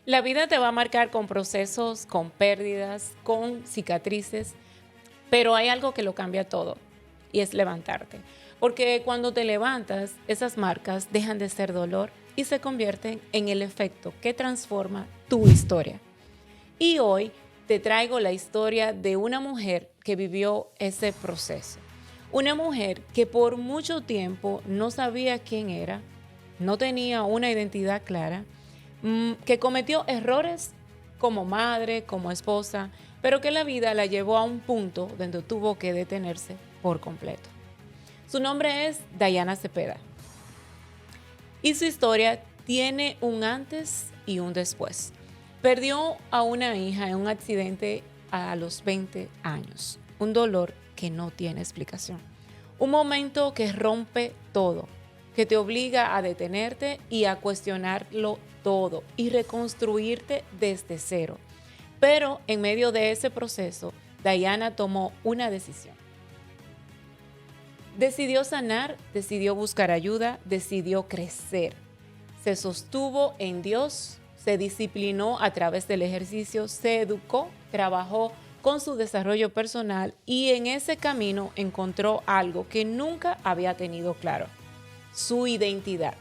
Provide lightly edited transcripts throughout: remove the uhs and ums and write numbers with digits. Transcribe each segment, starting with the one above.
La vida te va a marcar con procesos, con pérdidas, con cicatrices, pero hay algo que lo cambia todo y es levantarte. Porque cuando te levantas, esas marcas dejan de ser dolor y se convierten en el efecto que transforma tu historia. Y hoy te traigo la historia de una mujer que vivió ese proceso. Una mujer que por mucho tiempo no sabía quién era, no tenía una identidad clara, que cometió errores como madre, como esposa, pero que la vida la llevó a un punto donde tuvo que detenerse por completo. Su nombre es Dayana Cepeda y su historia tiene un antes y un después. Perdió a una hija en un accidente a los 20 años, un dolor que no tiene explicación. Un momento que rompe todo, que te obliga a detenerte y a cuestionarlo todo y reconstruirte desde cero. Pero en medio de ese proceso, Dayana tomó una decisión. Decidió sanar, decidió buscar ayuda, decidió crecer. Se sostuvo en Dios, se disciplinó a través del ejercicio, se educó, trabajó con su desarrollo personal y en ese camino encontró algo que nunca había tenido claro: su identidad.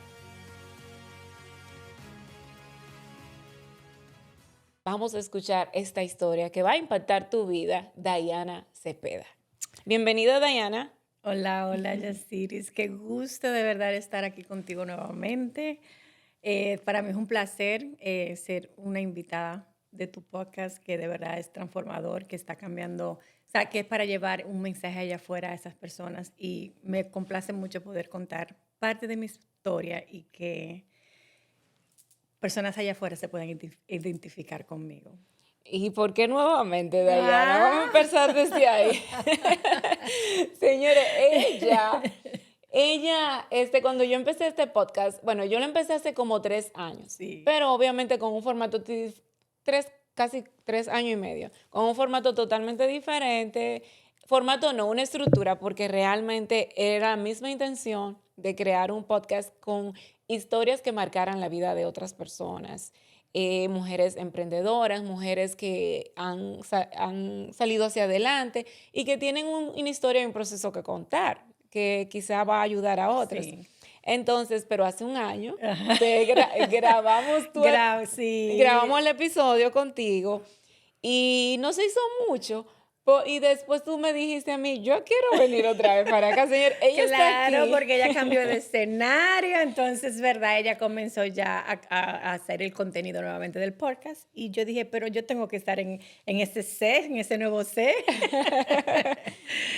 Vamos a escuchar esta historia que va a impactar tu vida, Dayana Cepeda. Bienvenida, Dayana. Hola, hola, Yasiris. Qué gusto de verdad estar aquí contigo nuevamente. Para mí es un placer ser una invitada de tu podcast que de verdad es transformador, que está cambiando, o sea, que es para llevar un mensaje allá afuera a esas personas. Y me complace mucho poder contar parte de mi historia y que personas allá afuera se puedan identificar conmigo. ¿Y por qué nuevamente, Dayana? Vamos a Ah. empezar desde ahí. Señores, cuando yo empecé este podcast, bueno, yo lo empecé hace como 3 años, Sí. pero obviamente con un formato, casi 3 años y medio, con un formato totalmente diferente. Formato no, una estructura, porque realmente era la misma intención de crear un podcast con historias que marcaran la vida de otras personas. Mujeres emprendedoras, mujeres que han salido hacia adelante y que tienen una historia y un proceso que contar, que quizá va a ayudar a otros. Sí. Entonces, pero hace un año Ajá. grabamos, grabamos Sí. el episodio contigo y no se hizo mucho. Y después tú me dijiste a mí, yo quiero venir otra vez para acá, señor. Ella está Claro, aquí. porque ella cambió de escenario, entonces, ¿verdad? Ella comenzó ya a hacer el contenido nuevamente del podcast y yo dije, pero yo tengo que estar en ese set, en ese nuevo set.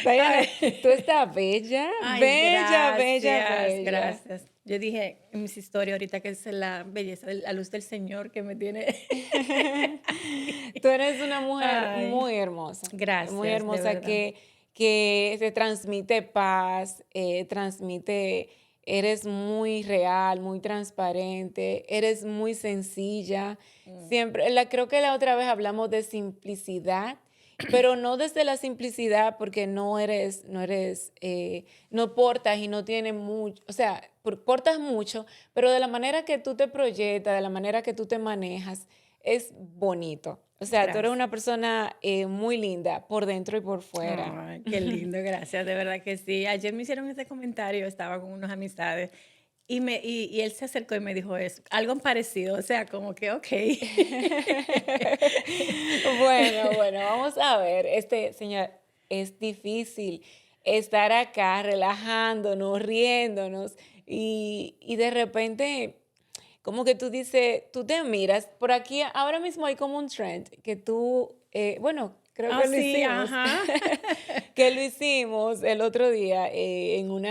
Diana, tú Ay, estás bella, ay, bella, bella, gracias, bella. gracias. Yo dije en mis historias ahorita que es la belleza, la luz del Señor que me tiene. Tú eres una mujer Ay, muy gracias, de hermosa verdad. que te transmite paz, eres muy real, muy transparente, eres muy sencilla. Mm, Siempre, creo que la otra vez hablamos de simplicidad, pero no desde la simplicidad porque no portas y no tienes mucho, o sea, portas mucho, pero de la manera que tú te proyectas, de la manera que tú te manejas, es bonito. O sea, tú eres una gracias. persona muy linda por dentro y por fuera. Ay, qué lindo, gracias, de verdad que sí. Ayer me hicieron ese comentario, estaba con unas amistades y él se acercó y me dijo eso, algo parecido, o sea, como que, ok. Bueno, bueno, vamos a ver. Señor, es difícil estar acá relajándonos, riéndonos y de repente como que tú dices, tú te miras, por aquí ahora mismo hay como un trend que bueno, creo Ah, que lo sí, hicimos, ajá. que lo hicimos el otro día en un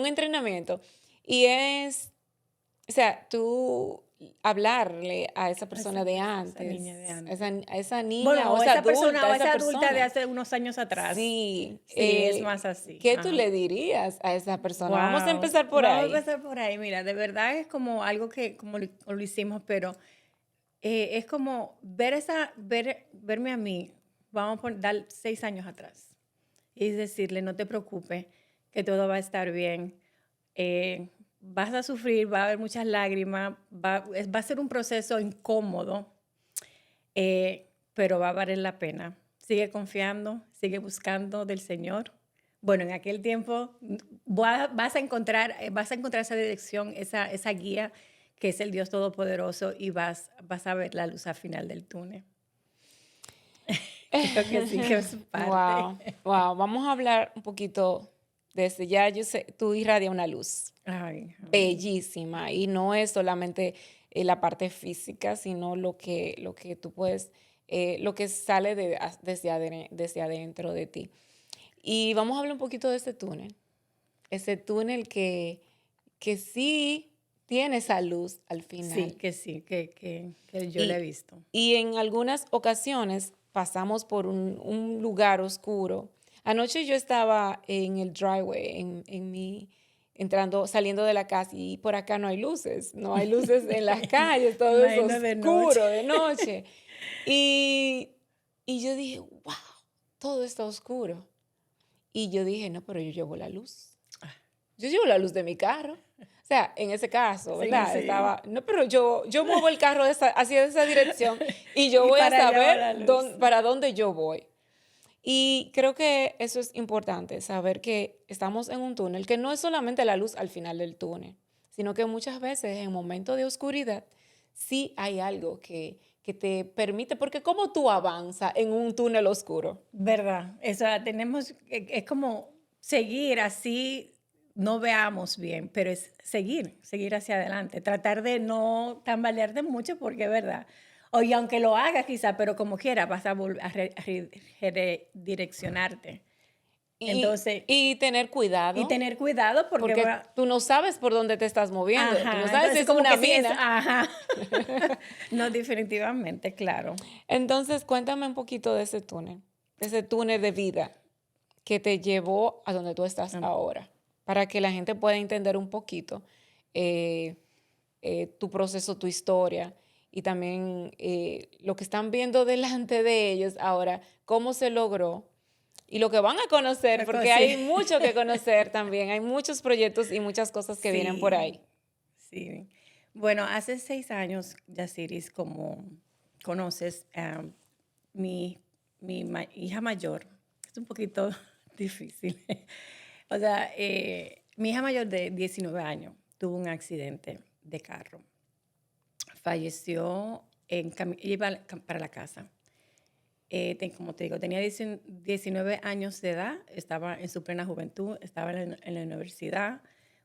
entrenamiento y o sea, tú hablarle a esa persona de Esa niña de antes, antes. a esa niña Bueno, o o esa esa persona, adulta, o esa esa adulta de persona. hace unos años atrás. Sí, Sí, es más así, ¿qué tú ajá. le dirías a esa persona? Vamos a Wow, empezar por vamos a ahí. empezar por ahí. Mira, de verdad es como algo que como lo hicimos, pero es como verme a mí, vamos a dar 6 años atrás, y decirle, no te preocupes, que todo va a estar bien. vas a sufrir, va a haber muchas lágrimas, va a ser un proceso incómodo, pero va a valer la pena. Sigue confiando, sigue buscando del Señor. Bueno, en aquel tiempo vas a encontrar esa dirección, esa guía que es el Dios Todopoderoso y vas a ver la luz al final del túnel. Creo que sí, que es parte. Wow, wow. Vamos a hablar un poquito desde ya. Yo sé, tú irradias una luz Ay, amén. bellísima y no es solamente la parte física, sino lo que tú puedes, lo que sale desde adentro de ti. Y vamos a hablar un poquito de ese túnel que sí tiene esa luz al final. Sí, que yo la he Y, visto. y en algunas ocasiones pasamos por un lugar oscuro. Anoche yo estaba en el driveway, saliendo de la casa y por acá no hay luces en las calles, todo es Imagino de noche. oscuro de noche. Y, y yo dije, wow, todo está oscuro. Y yo dije, no, pero yo llevo la luz. Yo llevo la luz de mi carro. O sea, en ese caso, Sí, ¿verdad? sí. No, pero yo muevo el carro hacia esa dirección y yo Y voy a para allá va saber la luz. para dónde yo voy. Y creo que eso es importante, saber que estamos en un túnel, que no es solamente la luz al final del túnel, sino que muchas veces en momentos de oscuridad sí hay algo que te permite, porque ¿cómo tú avanzas en un túnel oscuro? ¿Verdad? O sea, es como seguir así, no veamos bien, pero es seguir hacia adelante, tratar de no tambalearte mucho porque es verdad. Oye, aunque lo hagas quizá, pero como quiera, vas a volver a redireccionarte. Entonces, Y tener y cuidado, tener cuidado porque porque tú no sabes por dónde te estás moviendo, tú no ajá, sabes si entonces es como una que sí es, mina. ajá. No, definitivamente, claro. Entonces, cuéntame un poquito de ese túnel de vida que te llevó a donde tú estás ahora, para que la gente pueda entender un poquito eh, tu proceso, tu historia y también lo que están viendo delante de ellos ahora, cómo se logró y lo que van a conocer, porque Sí. hay mucho que conocer también, hay muchos proyectos y muchas cosas que vienen por ahí. Sí, sí. Bueno, hace 6 años, Yasiris, como conoces, mi, hija mayor, es un poquito difícil. O sea, mi hija mayor de 19 años tuvo un accidente de carro. Falleció ella iba para la casa. Como te digo, tenía 19 años de edad, estaba en su plena juventud, estaba en la universidad,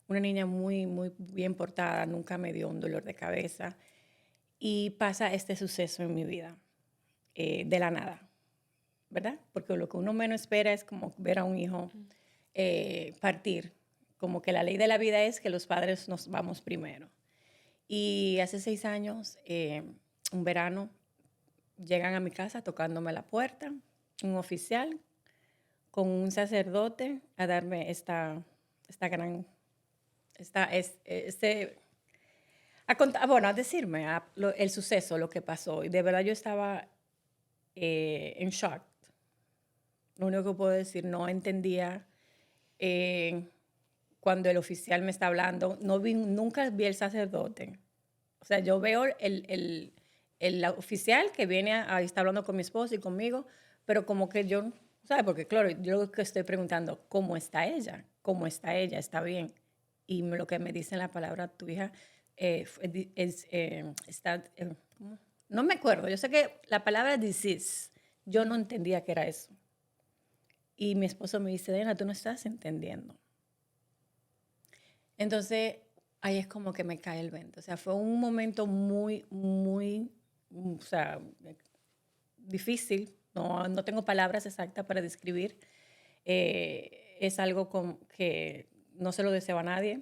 una niña muy, muy bien portada, nunca me dio un dolor de cabeza. Y pasa este suceso en mi vida, de la nada, ¿verdad? Porque lo que uno menos espera es como ver a un hijo partir, como que la ley de la vida es que los padres nos vamos primero. Y hace 6 años, un verano, llegan a mi casa tocándome la puerta, un oficial con un sacerdote a darme esta gran, esta, es, este, bueno, a decirme el suceso, lo que pasó. Y de verdad yo estaba en shock. Lo único que puedo decir, no entendía eh, cuando el oficial me está hablando, nunca vi el sacerdote. O sea, yo veo el oficial que viene está hablando con mi esposo y conmigo, pero como que yo, ¿sabes? Porque claro, yo lo que estoy preguntando, ¿cómo está ella? ¿Cómo está ella? ¿Está bien? Y lo que me dice en la palabra, tu hija está, ¿cómo? No me acuerdo, yo sé que la palabra disease, yo no entendía que era eso. Y mi esposo me dice, Diana, tú no estás entendiendo. Entonces, ahí es como que me cae el 20. O sea, fue un momento muy, muy, o sea, difícil. No tengo palabras exactas para describir. Es algo que no se lo deseo a nadie.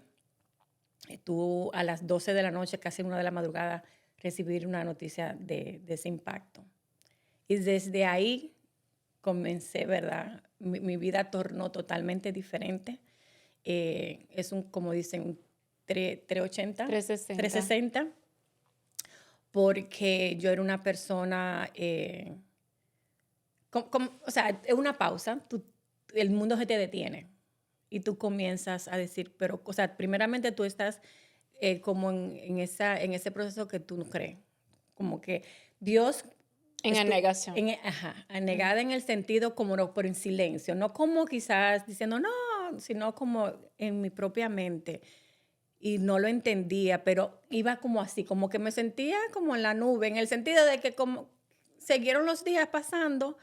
Tú a las 12 de la noche, casi 1 de la madrugada, recibir una noticia de ese impacto. Y desde ahí comencé, ¿verdad? Mi vida tornó totalmente diferente. Es como dicen, un 380, 360. 360, porque yo era una persona, o sea, es una pausa, el mundo se te detiene y tú comienzas a decir, pero, o sea, primeramente tú estás como en ese proceso que tú no crees, como que Dios En la negación. ajá, anegada en el sentido como no, pero en silencio, no como quizás diciendo no, sino como en mi propia mente. Y no lo entendía, pero iba como así, como que me sentía como en la nube, en el sentido de que como siguieron los días pasando,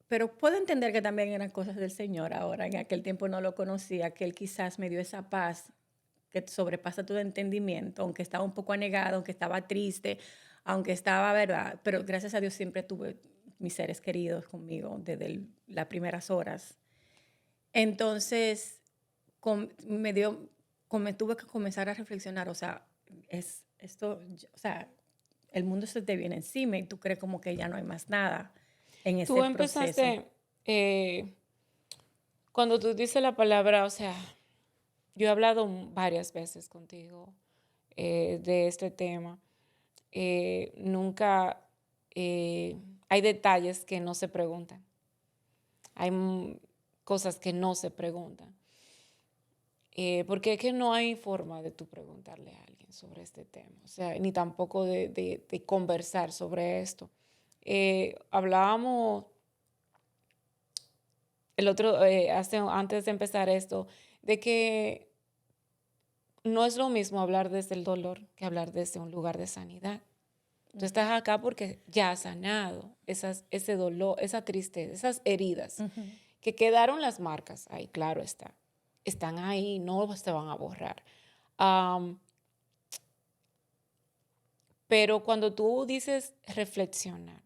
pero puedo entender que también eran cosas del Señor ahora. En aquel tiempo no lo conocía, que Él quizás me dio esa paz que sobrepasa todo entendimiento, aunque estaba un poco anegado, aunque estaba triste, aunque estaba, ¿verdad? Pero gracias a Dios siempre tuve mis seres queridos conmigo desde las primeras horas. Entonces, me dio, me tuve que comenzar a reflexionar, o sea, es esto, o sea, el mundo se te viene encima y tú crees como que ya no hay más nada en Tú ese proceso. empezaste, cuando tú dices la palabra, o sea, yo he hablado varias veces contigo de este tema. Nunca hay detalles que no se preguntan. Hay cosas que no se preguntan. Porque es que no hay forma de tú preguntarle a alguien sobre este tema, o sea, ni tampoco de conversar sobre esto. Hablábamos antes de empezar esto, de que no es lo mismo hablar desde el dolor que hablar desde un lugar de sanidad. Tú estás acá porque ya has sanado ese dolor, esa tristeza, esas heridas, Ujú. que quedaron las marcas ahí, claro está. Están ahí, no se van a borrar. Am, pero cuando tú dices reflexionar,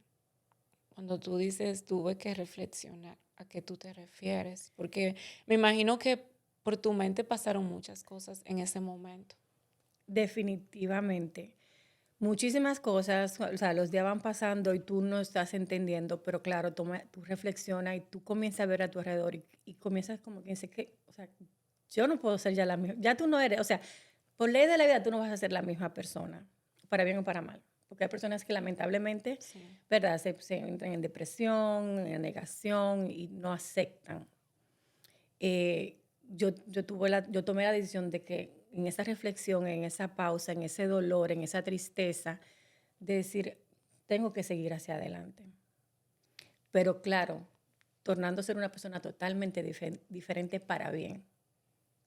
cuando tú dices tuve que reflexionar, ¿a qué tú te refieres? Porque me imagino que por tu mente pasaron muchas cosas en ese momento. Definitivamente. Muchísimas cosas, o sea, los días van pasando y tú no estás entendiendo, pero claro, tú reflexionas y tú comienzas a ver a tu alrededor y comienzas como que dices que, o sea, yo no puedo ser ya la misma, ya tú no eres, o sea, por ley de la vida tú no vas a ser la misma persona, para bien o para mal, porque hay personas que lamentablemente, Sí. ¿verdad? Se entran en depresión, en negación y no aceptan. Yo tomé la decisión de que en esa reflexión, en esa pausa, en ese dolor, en esa tristeza, de decir, tengo que seguir hacia adelante. Pero claro, tornando a ser una persona totalmente diferente para bien,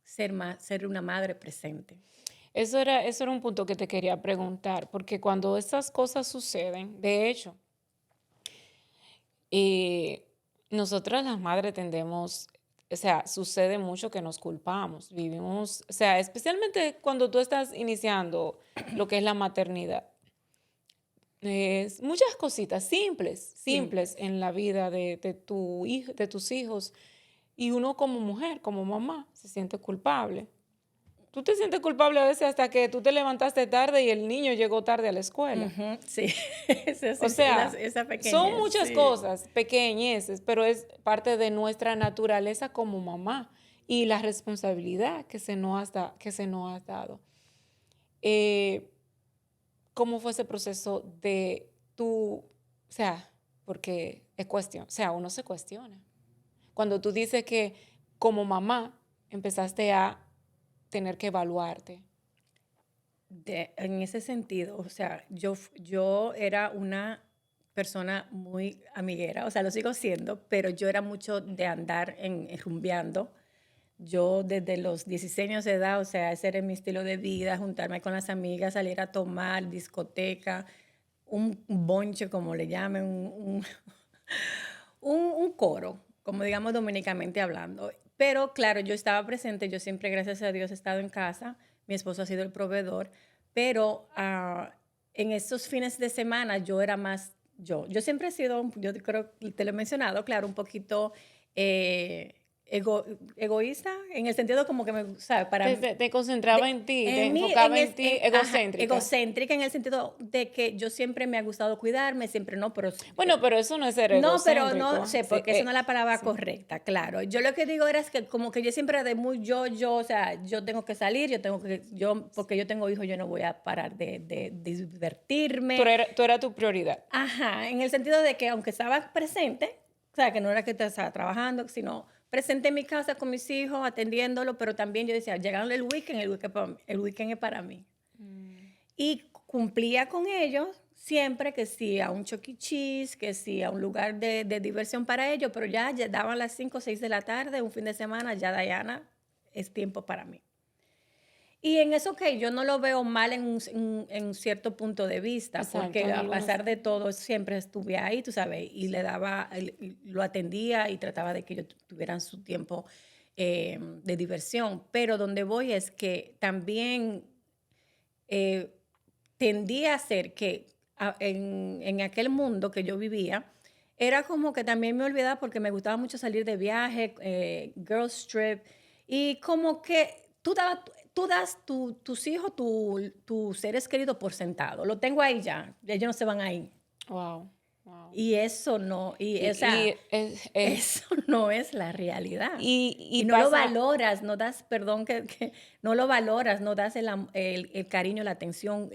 ser una madre presente. Eso era un punto que te quería preguntar, porque cuando estas cosas suceden, de hecho, y nosotras las madres tendemos, o sea, sucede mucho que nos culpamos, vivimos, o sea, especialmente cuando tú estás iniciando lo que es la maternidad. Es muchas cositas simples Simples. en la vida de tu hijo, de tus hijos, y uno como mujer, como mamá, se siente culpable. Tú te sientes culpable a veces hasta que tú te levantaste tarde y el niño llegó tarde a la escuela. Ujú, sí, O sea, esa son pequeñez, muchas sí. cosas pequeñeces, pero es parte de nuestra naturaleza como mamá y la responsabilidad que se nos ha dado. Eh, ¿Cómo fue ese proceso de tú, o sea, porque es cuestión, o sea, uno se cuestiona. Cuando tú dices que como mamá empezaste a tener que evaluarte. En ese sentido, o sea, yo era una persona muy amiguera, o sea, lo sigo siendo, pero yo era mucho de andar rumbeando. Yo desde los 16 años de edad, o sea, ese era mi estilo de vida, juntarme con las amigas, salir a tomar, discoteca, un bonche, como le llamen, un coro, como digamos dominicamente hablando. Pero claro, yo estaba presente, yo siempre, gracias a Dios, he estado en casa, mi esposo ha sido el proveedor, pero en estos fines de semana yo era más yo. Yo siempre he sido, yo creo que te lo he mencionado, claro, un poquito eh, egoísta, en el sentido como que me, ¿sabes? Te concentraba en ti, te En mí, enfocaba en ti, ajá, egocéntrica. egocéntrica en el sentido de que yo siempre me ha gustado cuidarme, siempre no, pero Bueno, pero eso no es ser no, pero no egocéntrico. sé, Sí, porque esa no es la palabra sí. correcta, claro. Yo lo que digo era es que como que yo siempre de muy o sea, yo tengo que salir, porque yo tengo hijos, yo no voy a parar de divertirme. Tú era tu prioridad. Ajá, en el sentido de que aunque estaba presente, o sea, que no era que te estaba trabajando, sino presente en mi casa con mis hijos, atendiéndolo, pero también yo decía, llegando el weekend es para mí. Y cumplía con ellos siempre que sí a un Chuck E. Cheese, que sí a un lugar de diversión para ellos, pero ya daban las 5 o 6 de la tarde, un fin de semana, ya Diana, es tiempo para mí. Y en eso que yo no lo veo mal en un cierto punto de vista, Exacto, porque en a algunos... pesar de todo siempre estuve ahí, tú sabes, y le daba, y lo atendía y trataba de que ellos tuvieran su tiempo de diversión. Pero donde voy es que también eh, tendía a ser que en aquel mundo que yo vivía, era como que también me olvidaba porque me gustaba mucho salir de viaje, girls trip, y como que tú das tus hijos, tus seres queridos por sentado. Lo tengo ahí ya, ellos no se van ahí. Wow, wow. Y eso no, o sea, Y eso no es la realidad. y Y no lo pasa, valoras, no das, perdón, que no lo valoras, no das el cariño, la atención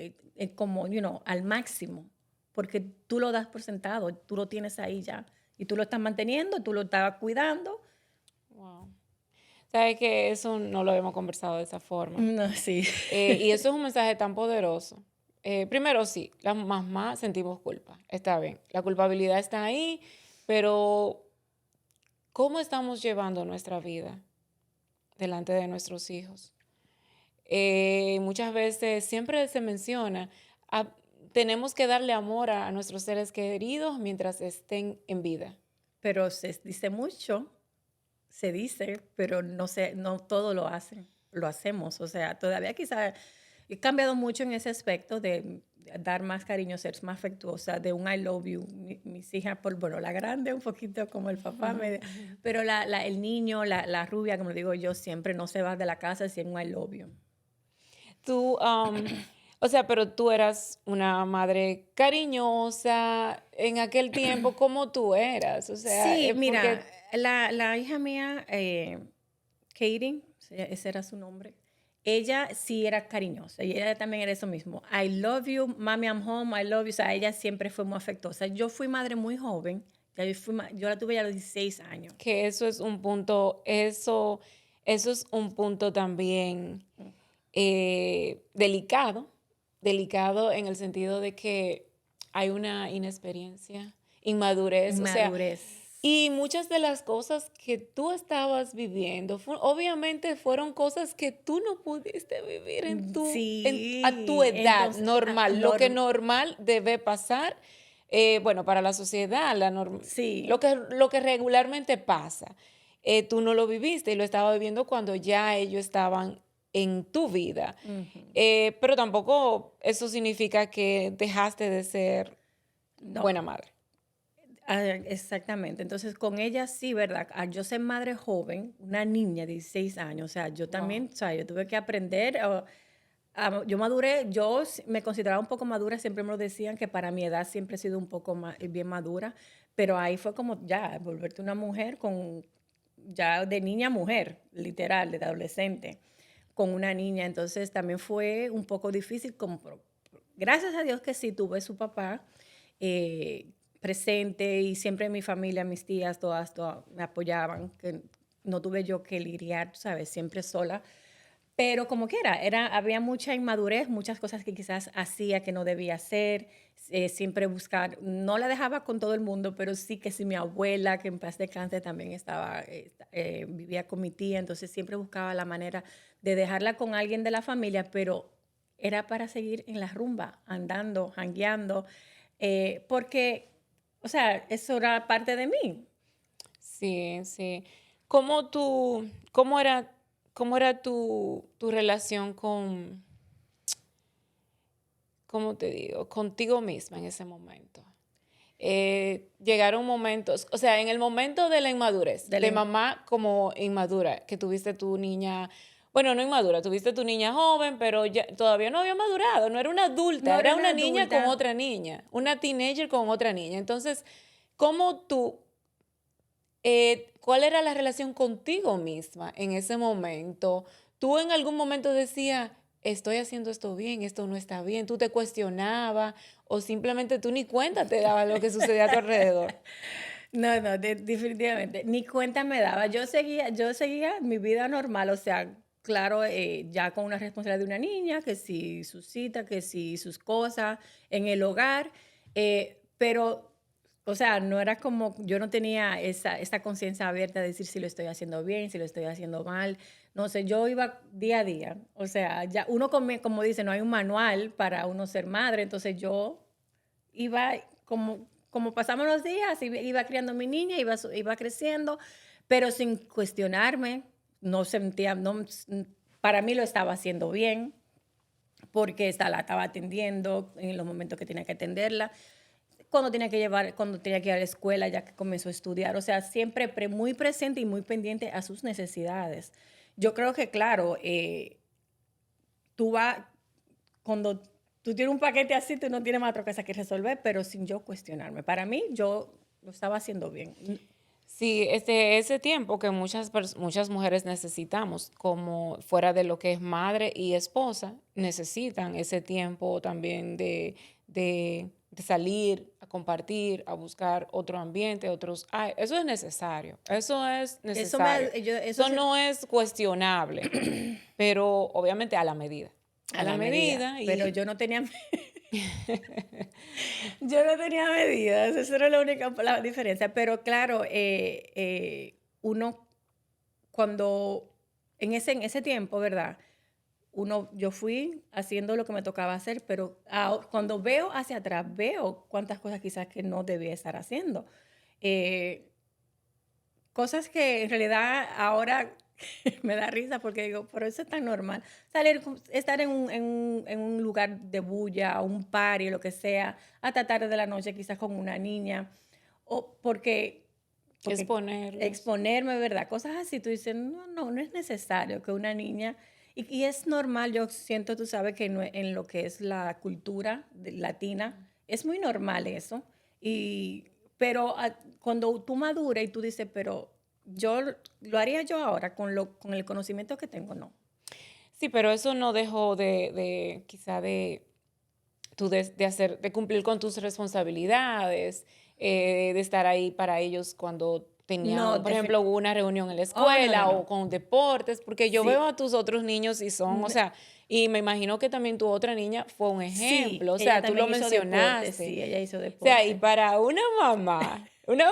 como, al máximo, porque tú lo das por sentado, tú lo tienes ahí ya, y tú lo estás manteniendo, tú lo estás cuidando. wow. Sabes que eso no lo habíamos conversado de esa forma. No, sí. Y eso es un mensaje tan poderoso. Primero, sí, las mamás sentimos culpa. Está bien, la culpabilidad está ahí, pero ¿cómo estamos llevando nuestra vida delante de nuestros hijos? Muchas veces siempre se menciona, ah, tenemos que darle amor a nuestros seres queridos mientras estén en vida. Pero se dice mucho, se dice, pero no sé, no todo lo hacemos. O sea, todavía quizá he cambiado mucho en ese aspecto de dar más cariño, ser más afectuosa, de un I love you. Mis hijas, bueno, la grande un poquito como el papá, pero el niño, la rubia, como digo yo, siempre no se va de la casa sin un I love you. Tú, o sea, pero tú eras una madre cariñosa en aquel tiempo, ¿cómo tú eras? O sea, Sí, mira, porque la hija mía, Katie, ese era su nombre, ella sí era cariñosa y ella también era eso mismo. I love you, mami, I'm home, I love you. O sea, ella siempre fue muy afectuosa. Yo fui madre muy joven, yo la tuve ya a los 16 años. que eso es un punto, eso es un punto también delicado, delicado en el sentido de que hay una inexperiencia, inmadurez, o sea, Inmadurez. y muchas de las cosas que tú estabas viviendo, obviamente fueron cosas que tú no pudiste vivir Sí, a tu edad entonces, normal, lo que normal debe pasar, bueno, para la sociedad, sí. lo que regularmente pasa. Tú no lo viviste y lo estabas viviendo cuando ya ellos estaban en tu vida. Ujú. Pero tampoco eso significa que dejaste de ser No, buena madre. exactamente. Entonces, con ella sí, ¿verdad? Yo ser madre joven, una niña de 16 años, o sea, yo Wow. también, o sea, yo tuve que aprender, yo maduré, me consideraba un poco madura, siempre me lo decían que para mi edad siempre he sido un poco bien madura, pero ahí fue como ya, volverte una mujer ya de niña a mujer, literal, de adolescente, con una niña, entonces también fue un poco difícil, gracias a Dios que sí tuve su papá, eh, presente y siempre mi familia, mis tías, todas me apoyaban, que no tuve yo que lidiar, ¿sabes? Siempre sola. Pero como quiera, había mucha inmadurez, muchas cosas que quizás hacía que no debía hacer, siempre buscar, no la dejaba con todo el mundo, pero sí que si mi abuela, que en paz descanse, también vivía con mi tía, entonces siempre buscaba la manera de dejarla con alguien de la familia, pero era para seguir en la rumba, andando, jangueando, porque, o sea, eso era parte de mí. Sí, sí. ¿Cómo tú, cómo era tu relación con, cómo te digo, contigo misma en ese momento? Llegaron momentos, o sea, en el momento de la inmadurez, De de la- mamá como inmadura, que tuviste tu niña, bueno, no inmadura, tuviste tu niña joven, pero ya, todavía no había madurado, no era una adulta, no era era una una niña con adulta. otra niña, una teenager con otra niña. Entonces, ¿cómo cuál era la relación contigo misma en ese momento? ¿Tú en algún momento decías, estoy haciendo esto bien, esto no está bien? ¿Tú te cuestionabas o simplemente tú ni cuenta te dabas lo que sucedía a tu alrededor? No, definitivamente. Ni cuenta me daba. Yo seguía mi vida normal, o sea, claro, ya con una responsabilidad de una niña, que si su cita, que si sus cosas en el hogar, pero, o sea, no era como, yo no tenía esa conciencia abierta de decir si lo estoy haciendo bien, si lo estoy haciendo mal. No sé, yo iba día a día. O sea, ya uno como dice, no hay un manual para uno ser madre, entonces yo iba como pasamos los días, iba criando mi niña, iba creciendo, pero sin cuestionarme, no sentía, no, para mí lo estaba haciendo bien, porque la estaba atendiendo en los momentos que tenía que atenderla, cuando tenía que ir a la escuela, ya que comenzó a estudiar, o sea, siempre muy presente y muy pendiente a sus necesidades. Yo creo que, claro, tú vas, cuando tú tienes un paquete así, tú no tienes más otra cosa que resolver, pero sin yo cuestionarme. Para mí, yo lo estaba haciendo bien. Sí, ese tiempo que muchas mujeres necesitamos, como fuera de lo que es madre y esposa, necesitan ese tiempo también de salir, a compartir, a buscar otro ambiente, otros. Eso es necesario, eso es Eso necesario. eso Eso no es cuestionable, pero obviamente a la medida. A a la la medida, medida pero y yo no tenía medidas, eso era la diferencia. Pero claro, uno cuando, en ese tiempo, ¿verdad? Yo fui haciendo lo que me tocaba hacer, pero cuando veo hacia atrás, veo cuántas cosas quizás que no debía estar haciendo. Eh, Cosas que en realidad ahora me da risa porque digo, pero eso es tan normal. Estar en un lugar de bulla, un party, lo que sea, hasta tarde de la noche, quizás con una niña, o porque exponerlos. exponerme, ¿verdad? Cosas así, tú dices, no es necesario que una niña, y es normal, yo siento, tú sabes, que en lo que es la cultura latina, es muy normal eso, pero cuando tú maduras y tú dices, pero yo lo haría yo ahora con el conocimiento que tengo, no. Sí, pero eso no dejó quizá de cumplir con tus responsabilidades, de estar ahí para ellos cuando No, tenían, por ejemplo, hubo una reunión en la oh, no, escuela o no. con deportes, porque yo veo Sí, a tus otros niños y son, o sea, y me imagino que también tu otra niña fue un sí, ejemplo, o ella sea, tú lo también hizo deporte, mencionaste. sí, ella hizo O sea, y deporte. para una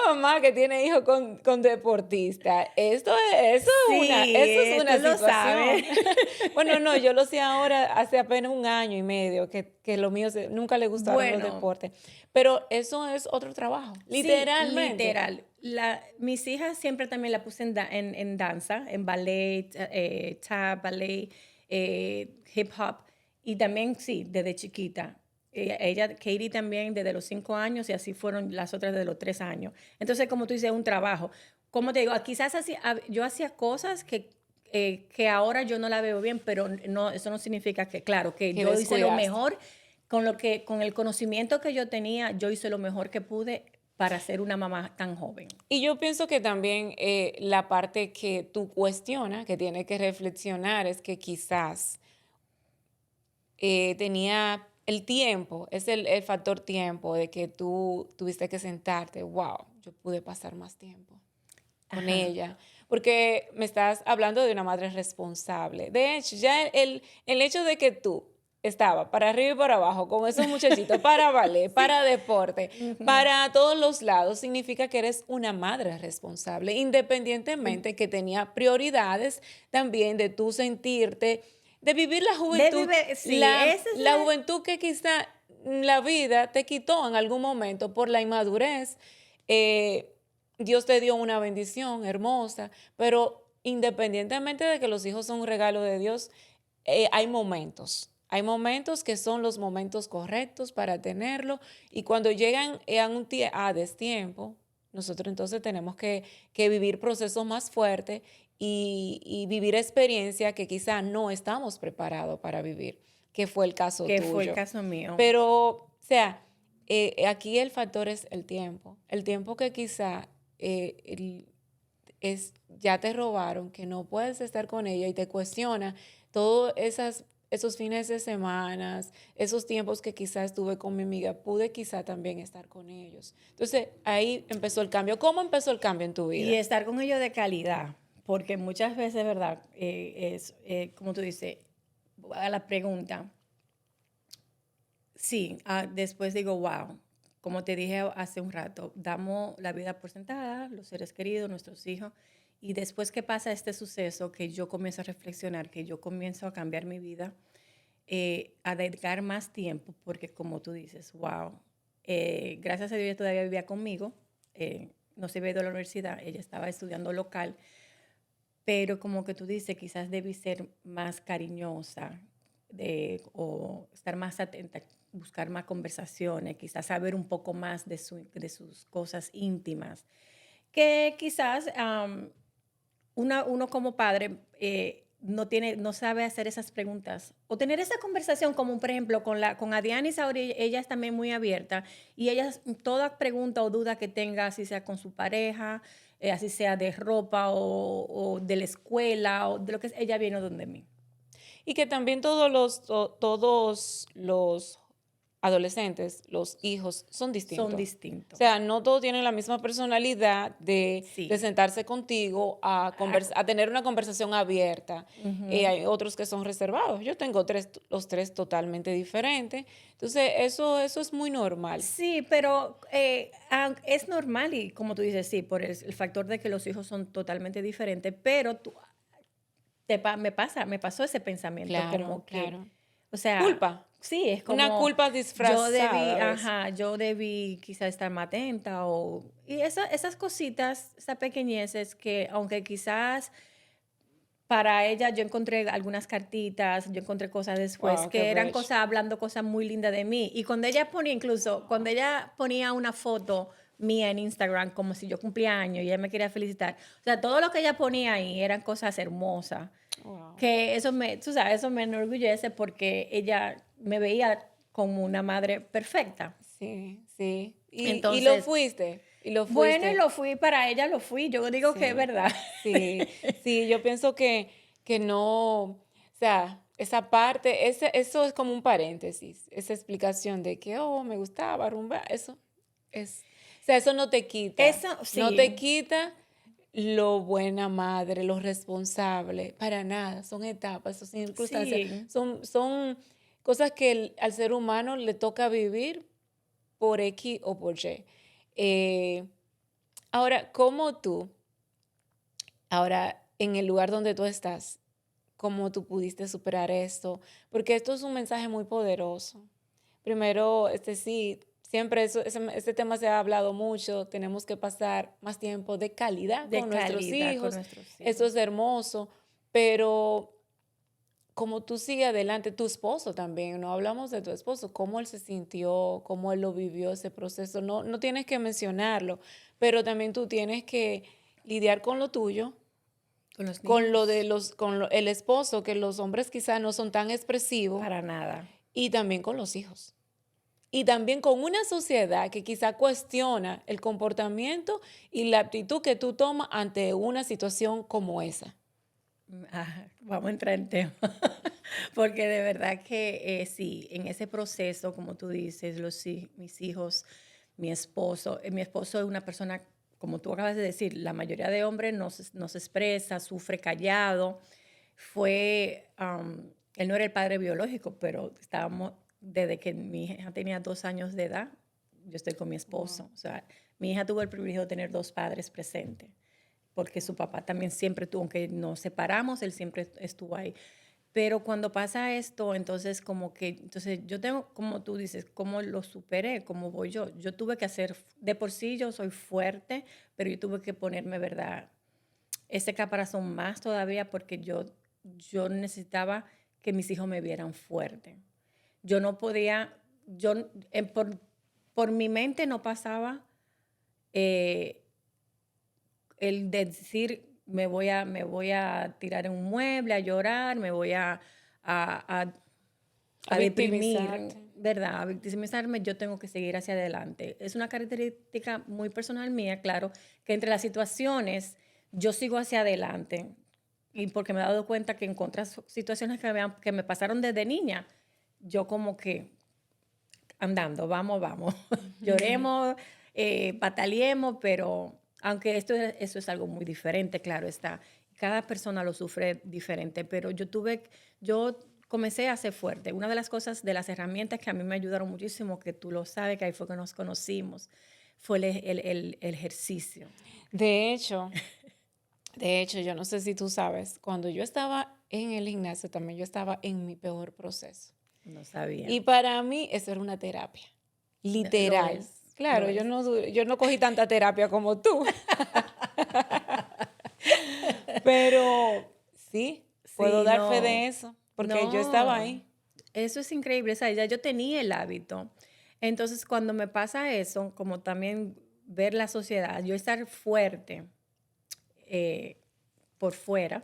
mamá que tiene hijos con deportistas, eso es Sí, tú una lo sabes. situación. Bueno, no, yo lo sé ahora, hace apenas un año y medio, que lo mío nunca le gustaron los Bueno, deportes. Pero eso es otro trabajo, sí, literalmente. literal. Mis hijas siempre también la puse en danza, en ballet, tap, ballet, hip hop. Y también, sí, desde chiquita. Katie también desde los 5 años y así fueron las otras de los 3 años. Entonces, como tú dices, un trabajo. Como te digo, quizás yo hacía cosas que ahora yo no la veo bien, pero no, eso no significa que, claro, que Que yo hice lo descuidaste. mejor con el conocimiento que yo tenía, yo hice lo mejor que pude para ser una mamá tan joven. Y yo pienso que también la parte que tú cuestionas, que tienes que reflexionar, es que quizás tenía el tiempo, es el factor tiempo de que tú tuviste que sentarte, wow, yo pude pasar más tiempo con Ajá. ella, porque me estás hablando de una madre responsable. De hecho, ya el hecho de que tú estaba para arriba y para abajo con esos muchachitos, para ballet, Sí. para deporte, Ujú. para todos los lados, significa que eres una madre responsable, independientemente que tenía prioridades también de tú sentirte, de vivir la juventud, Sí, la, esa es la juventud que quizá la vida te quitó en algún momento por la inmadurez. Dios te dio una bendición hermosa, pero independientemente de que los hijos son un regalo de Dios, hay momentos. Hay momentos que son los momentos correctos para tenerlo y cuando llegan a destiempo, nosotros entonces tenemos que vivir procesos más fuertes y vivir experiencias que quizá no estamos preparados para vivir, que fue el caso que fue el tuyo. caso mío. Pero, o sea, aquí el factor es el tiempo que quizá ya te robaron, que no puedes estar con ella y te cuestiona todas esas esos fines de semana, esos tiempos que quizás estuve con mi amiga, pude quizá también estar con ellos. Entonces, ahí empezó el cambio. ¿Cómo empezó el cambio en tu Y vida? estar con ellos de calidad, porque muchas veces, ¿verdad? Como tú dices, a la pregunta, sí, después digo, wow, como te dije hace un rato, damos la vida por sentada, los seres queridos, nuestros hijos, y después que pasa este suceso, que yo comienzo a reflexionar, que yo comienzo a cambiar mi vida, a dedicar más tiempo, porque como tú dices, wow, gracias a Dios ella todavía vivía conmigo, no se había ido a la universidad, ella estaba estudiando local, pero como que tú dices, quizás debí ser más cariñosa o estar más atenta, buscar más conversaciones, quizás saber un poco más de sus cosas íntimas, que quizás uno como padre no sabe hacer esas preguntas o tener esa conversación como por ejemplo con Adiana Sauri, ella es también muy abierta y ella toda pregunta o duda que tenga, así sea con su pareja, así sea de ropa o de la escuela o de lo que es, ella viene donde mí. Y que también todos los adolescentes, los hijos, son Son distintos. O distintos. sea, no todos tienen la misma personalidad de Sí. sentarse contigo a tener una conversación abierta. Ujú. Hay otros que son reservados. Yo tengo los tres totalmente diferentes. Entonces, eso es muy normal. Sí, pero es normal y como tú dices, sí, por el factor de que los hijos son totalmente diferentes, pero me pasó ese pensamiento Claro, como que, claro. o sea, Culpa. sí, es Una como culpa disfrazada a veces. yo debí quizá estar más atenta y esas cositas, esas pequeñeces que aunque quizás para ella yo encontré algunas cartitas, yo encontré cosas después Wow, qué que eran bello. cosas hablando cosas muy lindas de mí. Y cuando ella ponía, incluso, cuando ella ponía una foto mía en Instagram como si yo cumplía años y ella me quería felicitar, o sea, todo lo que ella ponía ahí eran cosas hermosas. Wow. Que tú sabes, eso me enorgullece porque ella me veía como una madre perfecta. Sí, sí. Y lo Entonces, fuiste, y lo bueno, y fuiste. lo fui para ella, lo fui. Yo digo que es Sí, verdad. sí, sí, yo pienso que no, o sea, esa parte, eso es como un paréntesis, esa explicación de que, oh, me gustaba rumba, eso es, o sea, eso Eso no te sí, quita lo buena madre, lo responsable, para nada, son etapas, son circunstancias, sí. son cosas que al ser humano le toca vivir por X o por Y. Eh, ahora, ¿cómo tú? Ahora, en el lugar donde tú estás, ¿cómo tú pudiste superar esto? Porque esto es un mensaje muy poderoso. Primero, sí, siempre este tema se ha hablado mucho, tenemos que pasar más tiempo de calidad De con nuestros calidad con hijos, nuestros eso hijos. es hermoso, pero como tú sigues adelante, tu esposo también, no hablamos de tu esposo, cómo él se sintió, cómo él lo vivió ese proceso, no tienes que mencionarlo, pero también tú tienes que lidiar con lo tuyo, Con los con lo de niños, el esposo, que los hombres quizás no son tan expresivos, para nada. y también con los hijos. Y también con una sociedad que quizá cuestiona el comportamiento y la actitud que tú tomas ante una situación como esa. Vamos a entrar en tema. Porque de verdad que sí, en ese proceso, como tú dices, mis hijos, mi esposo es una persona, como tú acabas de decir, la mayoría de hombres no se expresa, sufre callado. Él no era el padre biológico, pero estábamos, desde que mi hija tenía 2 años de edad, yo estoy con mi Wow. esposo. O sea, mi hija tuvo el privilegio de tener dos padres presentes porque su papá también siempre tuvo, aunque nos separamos, él siempre estuvo ahí. Pero cuando pasa esto, entonces entonces yo tengo, como tú dices, cómo lo superé, cómo voy yo. Yo tuve que hacer, de por sí yo soy fuerte, pero yo tuve que ponerme, ¿verdad? Ese caparazón más todavía porque yo necesitaba que mis hijos me vieran fuerte. Yo no podía, yo, por mi mente no pasaba eh, el de decir me voy a tirar en un mueble, a llorar, me voy a, a, A a deprimir, victimizarte. ¿verdad? A victimizarme, yo tengo que seguir hacia adelante. Es una característica muy personal mía, claro, que entre las situaciones yo sigo hacia adelante. y porque me he dado cuenta que en otras situaciones que me pasaron desde niña, yo como que andando, vamos, lloremos, pataleemos, pero aunque eso es algo muy diferente, claro está, cada persona lo sufre diferente, pero yo comencé a ser fuerte. Una de las cosas, de las herramientas que a mí me ayudaron muchísimo, que tú lo sabes, que ahí fue que nos conocimos, fue el ejercicio. De hecho, yo no sé si tú sabes, cuando yo estaba en el gimnasio también yo estaba en mi peor proceso. No sabía. Y para mí eso era una terapia, Lo literal. es, lo Claro, es. yo no cogí tanta terapia como tú, pero sí, puedo Sí, dar fe de no, eso, porque yo estaba no, ahí. eso es increíble, o sea, ya yo tenía el hábito. Entonces, cuando me pasa eso, como también ver la sociedad, yo estar fuerte eh, por fuera,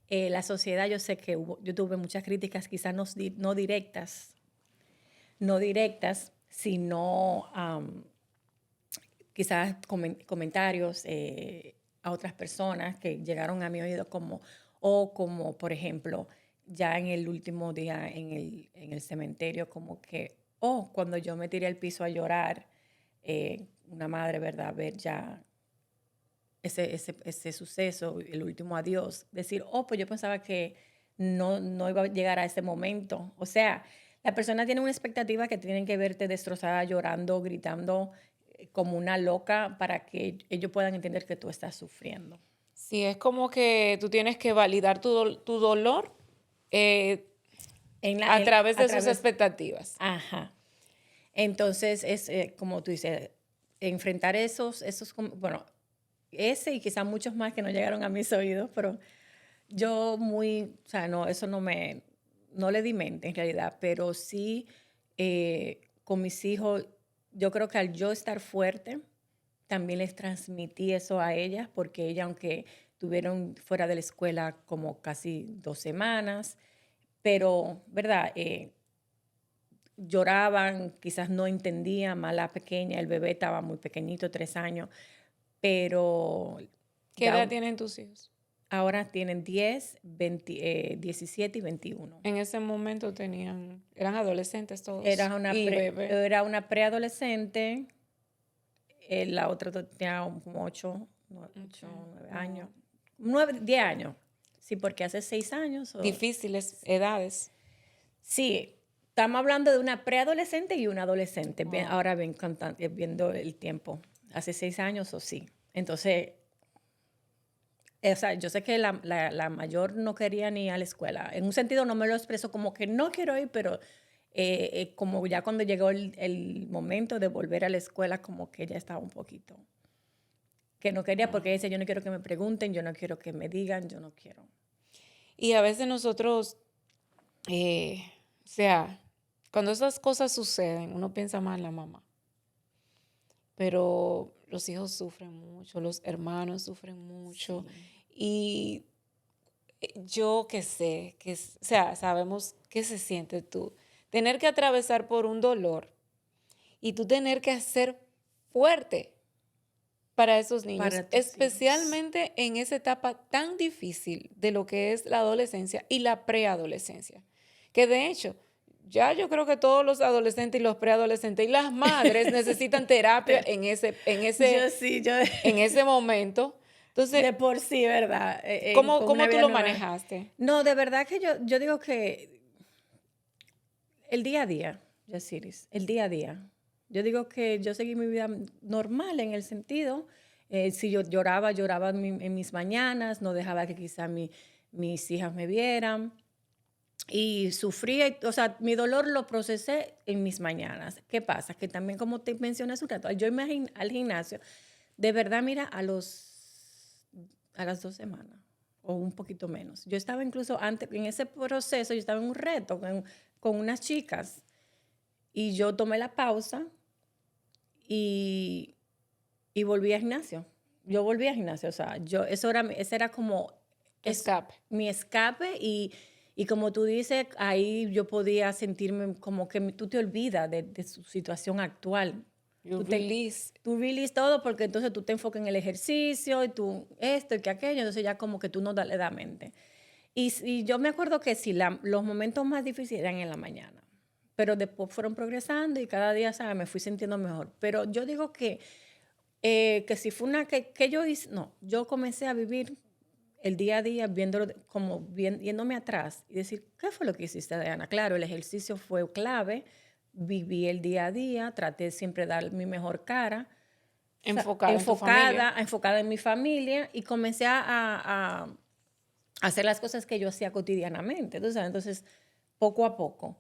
la sociedad, yo sé que yo tuve muchas críticas, quizás no directas, sino quizás comentarios a otras personas que llegaron a mi oído como por ejemplo, ya en el último día en el cementerio, como que, cuando yo me tiré al piso a llorar, una madre, ¿verdad? Ver ya ese suceso, el último adiós, decir, pues yo pensaba que no iba a llegar a ese momento. O sea, la persona tiene una expectativa que tienen que verte destrozada, llorando, gritando como una loca para que ellos puedan entender que tú estás sufriendo. Sí, es como que tú tienes que validar tu dolor eh, a través A de sus través, expectativas. ajá. Entonces, es como tú dices, enfrentar bueno, ese y quizás muchos más que no llegaron a mis oídos, pero yo o sea, no, eso no le di mente en realidad, pero sí con mis hijos, yo creo que al yo estar fuerte, también les transmití eso a ellas, porque ellas, aunque tuvieron fuera de la escuela como casi 2 semanas, pero, ¿verdad? Lloraban, quizás no entendían, más la pequeña, el bebé estaba muy pequeñito, 3 años, pero ¿Qué edad ya tienen tus hijos? ahora tienen 10, 17 y 21. En ese momento eran adolescentes todos y bebé. Era una preadolescente, la otra tenía como 8, Okay. 9 Wow. años, 9, 10 años. Sí, porque hace 6 años. Difíciles edades. Sí, estamos hablando de una preadolescente y una adolescente. Wow. Ahora ven, viendo el tiempo. Hace 6 años o sí. Entonces, o sea, yo sé que la mayor no quería ni ir a la escuela. En un sentido no me lo expreso como que no quiero ir, pero como ya cuando llegó el momento de volver a la escuela, como que ella estaba un poquito. Que no quería porque Wow. dice, yo no quiero que me pregunten, yo no quiero que me digan, yo no quiero. Y a veces nosotros, o sea, cuando esas cosas suceden, uno piensa más en la mamá. Pero los hijos sufren mucho, los hermanos sufren mucho. Sí. Y yo que sé, o sea, sabemos qué se siente tú. Tener que atravesar por un dolor y tú tener que ser fuerte para esos niños, Para tus hijos. especialmente en esa etapa tan difícil de lo que es la adolescencia y la preadolescencia. Que de hecho, ya yo creo que todos los adolescentes y los preadolescentes y las madres necesitan terapia Yo sí, yo en ese momento. Entonces, de por sí, ¿verdad? Con una ¿cómo tú vida lo nueva. manejaste? No, de verdad que yo digo que el día a día, Yasiris, el día a día. Yo digo que yo seguí mi vida normal en el sentido, si yo lloraba en mis mañanas, no dejaba que quizá mis hijas me vieran y sufría, o sea, mi dolor lo procesé en mis mañanas. ¿Qué pasa? Que también como te mencioné hace un rato, yo irme al gimnasio, de verdad, mira, a las 2 semanas o un poquito menos. Yo estaba incluso antes, en ese proceso, yo estaba en un reto con unas chicas y yo tomé la pausa y, y volví al gimnasio. Yo volví al gimnasio, o sea, ese era como Tu escape. mi escape y como tú dices, ahí yo podía sentirme como que tú te olvidas de su situación actual. You release. Tú release todo porque entonces tú te enfocas en el ejercicio y tú esto y que aquello, entonces ya como que tú no le das mente. Y yo me acuerdo que sí, los momentos más difíciles eran en la mañana, pero después fueron progresando y cada día, ¿sabes? Me fui sintiendo mejor. Pero yo digo que si fue que yo hice, no, yo comencé a vivir el día a día viéndolo como yéndome atrás y decir, ¿qué fue lo que hiciste, Diana? Claro, el ejercicio fue clave, viví el día a día, traté siempre de dar mi mejor cara, Enfocada en tu familia. enfocada en mi familia y comencé a hacer las cosas que yo hacía cotidianamente. Entonces poco a poco,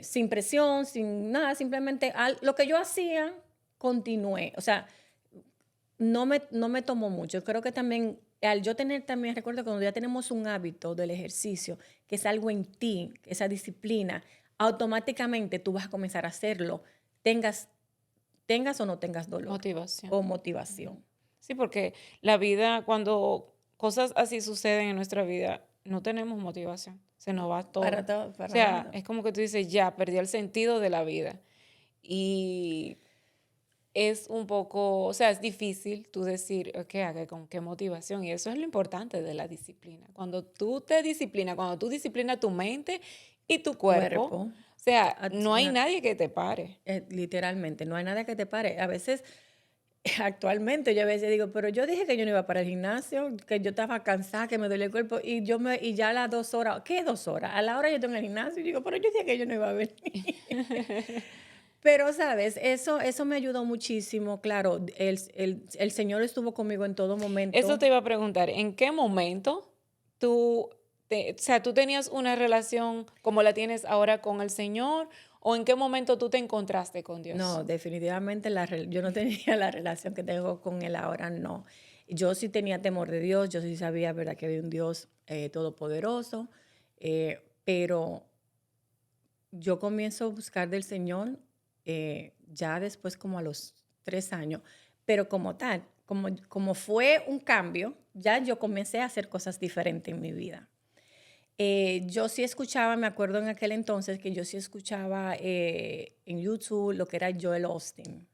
sin presión, sin nada, simplemente lo que yo hacía, continué. O sea, no me tomó mucho. Creo que también, al yo tener también, recuerdo que cuando ya tenemos un hábito del ejercicio, que es algo en ti, esa disciplina, automáticamente tú vas a comenzar a hacerlo, tengas o no tengas dolor Motivación. o motivación. Sí, porque la vida, cuando cosas así suceden en nuestra vida, no tenemos motivación. Se nos va todo. O Para sea, nada. es como que tú dices, ya, perdí el sentido de la vida. Y es un poco, o sea, es difícil tú decir, ok, ¿con qué motivación? Y eso es lo importante de la disciplina. Cuando tú te disciplinas, cuando tú disciplinas tu mente y tu cuerpo, o sea, no hay nadie que te pare. Literalmente, no hay nada que te pare. A veces, actualmente, yo a veces digo, pero yo dije que yo no iba para el gimnasio, que yo estaba cansada, que me dolía el cuerpo, y ya a las 2 horas, ¿qué 2 horas? A la hora yo estoy en el gimnasio, y digo, pero yo dije que yo no iba a venir. Pero, ¿sabes? Eso me ayudó muchísimo. Claro, el Señor estuvo conmigo en todo momento. Eso te iba a preguntar, ¿en qué momento tú, o sea, tú tenías una relación como la tienes ahora con el Señor o en qué momento tú te encontraste con Dios? No, definitivamente yo no tenía la relación que tengo con Él ahora, no. Yo sí tenía temor de Dios, yo sí sabía, ¿verdad?, que había un Dios todopoderoso, pero yo comienzo a buscar del Señor ya después como a los 3 años, pero como tal, como fue un cambio, ya yo comencé a hacer cosas diferentes en mi vida. Yo sí escuchaba, me acuerdo en aquel entonces que yo sí escuchaba en YouTube lo que era Joel Austin,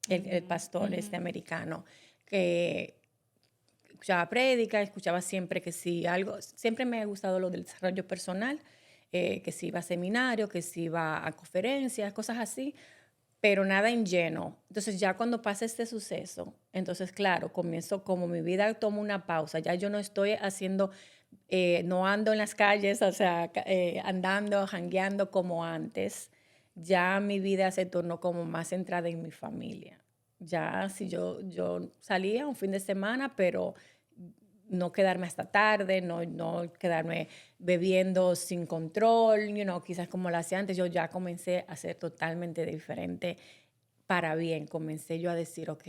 el pastor americano, que escuchaba prédica, escuchaba siempre que sí, siempre me ha gustado lo del desarrollo personal, que si iba a seminario, que si iba a conferencias, cosas así, pero nada en lleno. Entonces ya cuando pasa este suceso, entonces claro, comienzo como mi vida toma una pausa, ya yo no estoy haciendo, no ando en las calles, o sea, andando, jangueando como antes, ya mi vida se tornó como más centrada en mi familia. Ya si yo salía un fin de semana, pero no quedarme hasta tarde, no quedarme bebiendo sin control, quizás como lo hacía antes, yo ya comencé a ser totalmente diferente para bien. Comencé yo a decir, ok,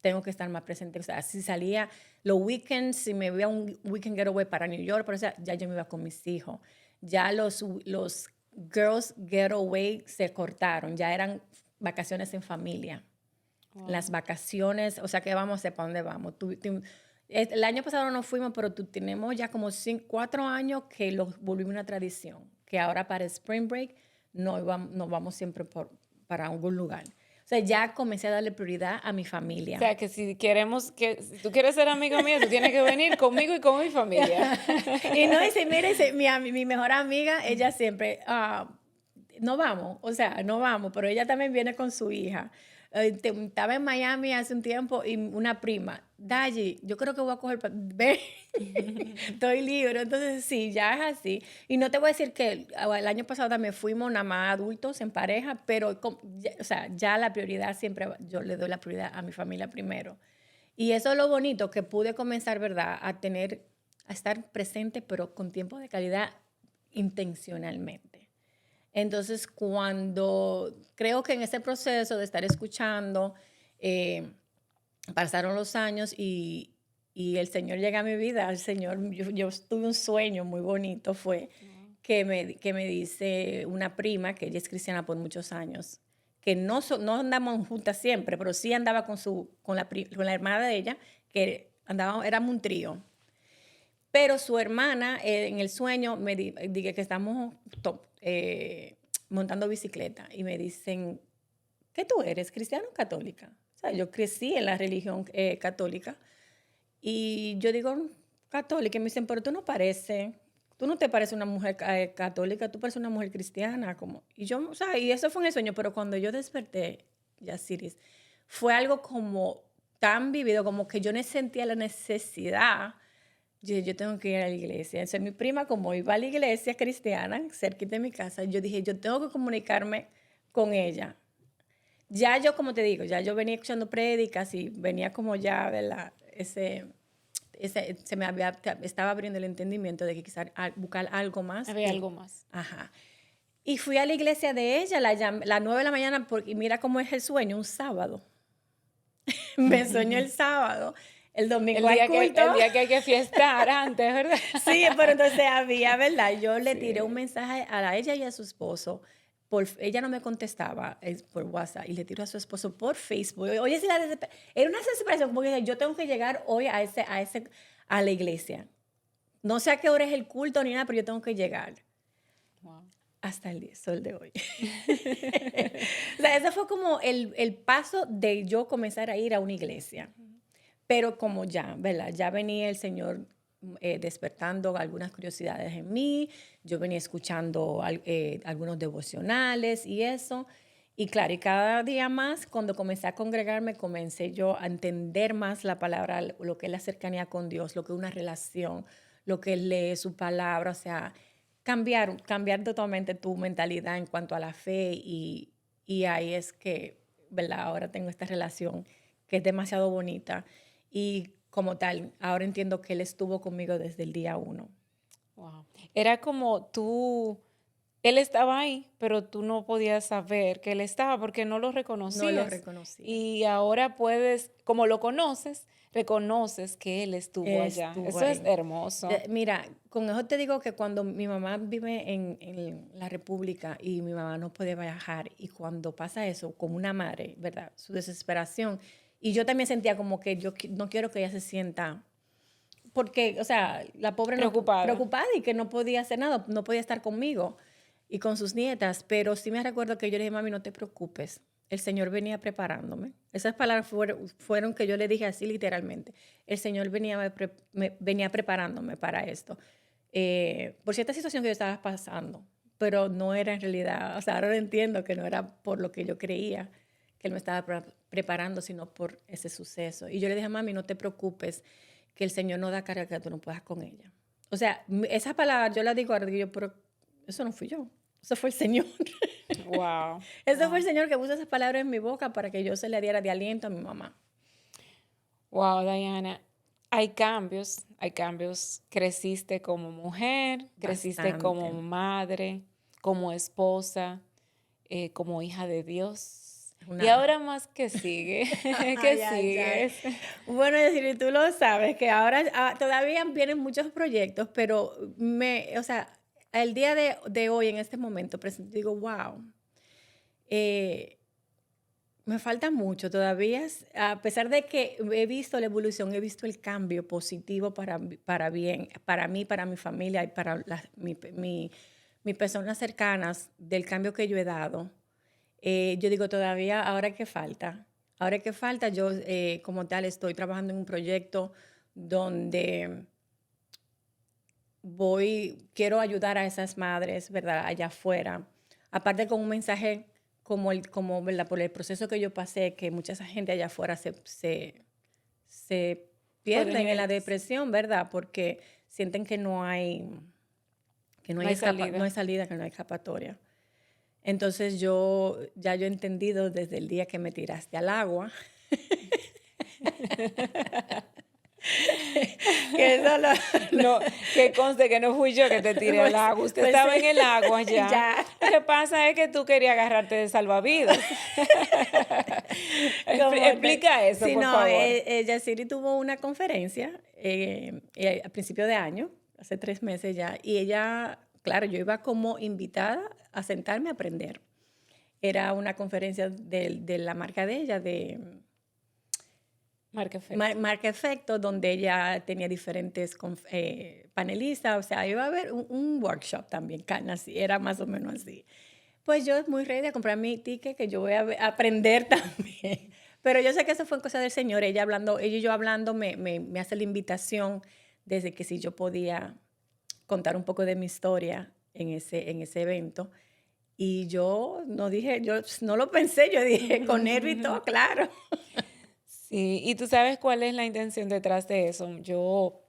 tengo que estar más presente. O sea, si salía los weekends, si me veía un weekend getaway para New York, pero, o sea, ya yo me iba con mis hijos. Ya los girls getaway se cortaron, ya eran vacaciones en familia. Wow. Las vacaciones, o sea, que vamos a hacer, ¿para dónde vamos? El año pasado no fuimos, pero tenemos ya como 4 años que lo volvimos una tradición, que ahora para Spring Break nos vamos siempre para algún lugar. O sea, ya comencé a darle prioridad a mi familia. O sea, que si tú quieres ser amigo mío, tú tienes que venir conmigo y con mi familia. Y no dice, mire, mi mejor amiga, ella siempre, no vamos, o sea, no vamos, pero ella también viene con su hija. Estaba en Miami hace un tiempo y una prima, Dayi, yo creo que voy a coger, ve, estoy libre. Entonces sí, ya es así. Y no te voy a decir que el año pasado también fuimos nada más adultos en pareja, pero o sea, ya la prioridad siempre, yo le doy la prioridad a mi familia primero. Y eso es lo bonito, que pude comenzar, ¿verdad?, a estar presente, pero con tiempo de calidad intencionalmente. Entonces, creo que en ese proceso de estar escuchando, pasaron los años y el Señor llega a mi vida. El Señor, yo tuve un sueño muy bonito, fue que me dice una prima, que ella es cristiana por muchos años, que no andamos juntas siempre, pero sí andaba con la hermana de ella, que éramos un trío. Pero su hermana, en el sueño, me dije que estamos montando bicicleta y me dicen, ¿qué tú eres, cristiana o católica? O sea, yo crecí en la religión católica y yo digo católica y me dicen, pero tú no te pareces una mujer católica, tú pareces una mujer cristiana. Como, y yo, o sea, y eso fue en el sueño, pero cuando yo desperté, Yasiris, fue algo como tan vivido, como que yo sentía la necesidad. Yo tengo que ir a la iglesia. Entonces, mi prima, como iba a la iglesia cristiana, cerquita de mi casa, yo dije, yo tengo que comunicarme con ella. Ya yo, como te digo, ya yo venía escuchando prédicas y venía como ya, ¿verdad? Estaba abriendo el entendimiento de que quizás buscar algo más. Había algo más. Ajá. Y fui a la iglesia de ella, las 9 de la mañana, y mira cómo es el sueño, un sábado. Me soñó el sábado. El domingo hay culto. El día que hay que fiestar antes, ¿verdad? Sí, pero entonces había, ¿verdad? Yo le tiré un mensaje a ella y a su esposo. Ella no me contestaba por WhatsApp y le tiró a su esposo por Facebook. Oye, si era una desesperación, como que yo tengo que llegar hoy a la iglesia. No sé a qué hora es el culto ni nada, pero yo tengo que llegar. Wow. Hasta el sol de hoy. O sea, ese fue como el paso de yo comenzar a ir a una iglesia. Pero como ya, ¿verdad? Ya venía el Señor despertando algunas curiosidades en mí, yo venía escuchando algunos devocionales y eso. Y claro, y cada día más, cuando comencé a congregarme, comencé yo a entender más la palabra, lo que es la cercanía con Dios, lo que es una relación, lo que es leer su palabra, o sea, cambiar totalmente tu mentalidad en cuanto a la fe y ahí es que, ¿verdad? Ahora tengo esta relación que es demasiado bonita y como tal, ahora entiendo que Él estuvo conmigo desde el día 1. Wow. Era como Él estaba ahí, pero tú no podías saber que Él estaba porque no lo reconocías. No lo reconocía. Y ahora puedes, como lo conoces, reconoces que Él estuvo allá. Eso es hermoso. Mira, con eso te digo que cuando mi mamá vive en la República y mi mamá no puede viajar y cuando pasa eso con una madre, ¿verdad? Su desesperación. Y yo también sentía como que yo no quiero que ella se sienta, porque, o sea, la pobre preocupada y que no podía hacer nada, no podía estar conmigo y con sus nietas, pero sí me recuerdo que yo le dije, mami, no te preocupes, el Señor venía preparándome. Esas palabras fueron que yo le dije así literalmente. El Señor venía preparándome para esto. Por cierta situación que yo estaba pasando, pero no era en realidad, o sea, ahora entiendo que no era por lo que yo creía que Él me estaba preparando, sino por ese suceso. Y yo le dije, mami, no te preocupes, que el Señor no da carga que tú no puedas con ella. O sea, esa palabra yo la digo ahora, pero eso no fui yo, eso fue el Señor. Wow. Eso fue el Señor que puso esas palabras en mi boca para que yo se le diera de aliento a mi mamá. Wow, Diana. Hay cambios. Creciste como mujer, creciste como madre, como esposa, como hija de Dios. Y ahora más, ¿qué sigue? ¿Qué sigue? Bueno, es decir, tú lo sabes, que ahora todavía vienen muchos proyectos, pero o sea, el día de hoy, en este momento, digo, wow, me falta mucho todavía, a pesar de que he visto la evolución, he visto el cambio positivo para bien, para mí, para mi familia y para mis personas cercanas del cambio que yo he dado. Yo digo todavía, ahora que falta, yo como tal estoy trabajando en un proyecto donde quiero ayudar a esas madres, ¿verdad? Allá afuera, aparte con un mensaje ¿verdad? Por el proceso que yo pasé, que mucha gente allá afuera se pierden en la depresión, ¿verdad? Porque sienten que no hay salida, que no hay escapatoria. Entonces yo he entendido desde el día que me tiraste al agua que eso no, que conste que no fui yo que te tiré al agua. Usted estaba en el agua ya. Lo que pasa es que tú querías agarrarte de salvavidas. Explica eso, por favor. Yasiri tuvo una conferencia a principio de año, hace 3 meses ya, y ella, claro, yo iba como invitada a sentarme a aprender. Era una conferencia de la marca de ella, de Marca Efecto, donde ella tenía diferentes panelistas, o sea, iba a haber un workshop también, era más o menos así. Pues yo muy ready a comprar mi ticket, que yo voy a aprender también. Pero yo sé que eso fue cosa del Señor. Ella y yo hablando, me hace la invitación desde que si yo podía contar un poco de mi historia en ese evento. Y yo no dije, yo no lo pensé, yo dije con nervio y todo, claro. Sí, y tú sabes cuál es la intención detrás de eso. Yo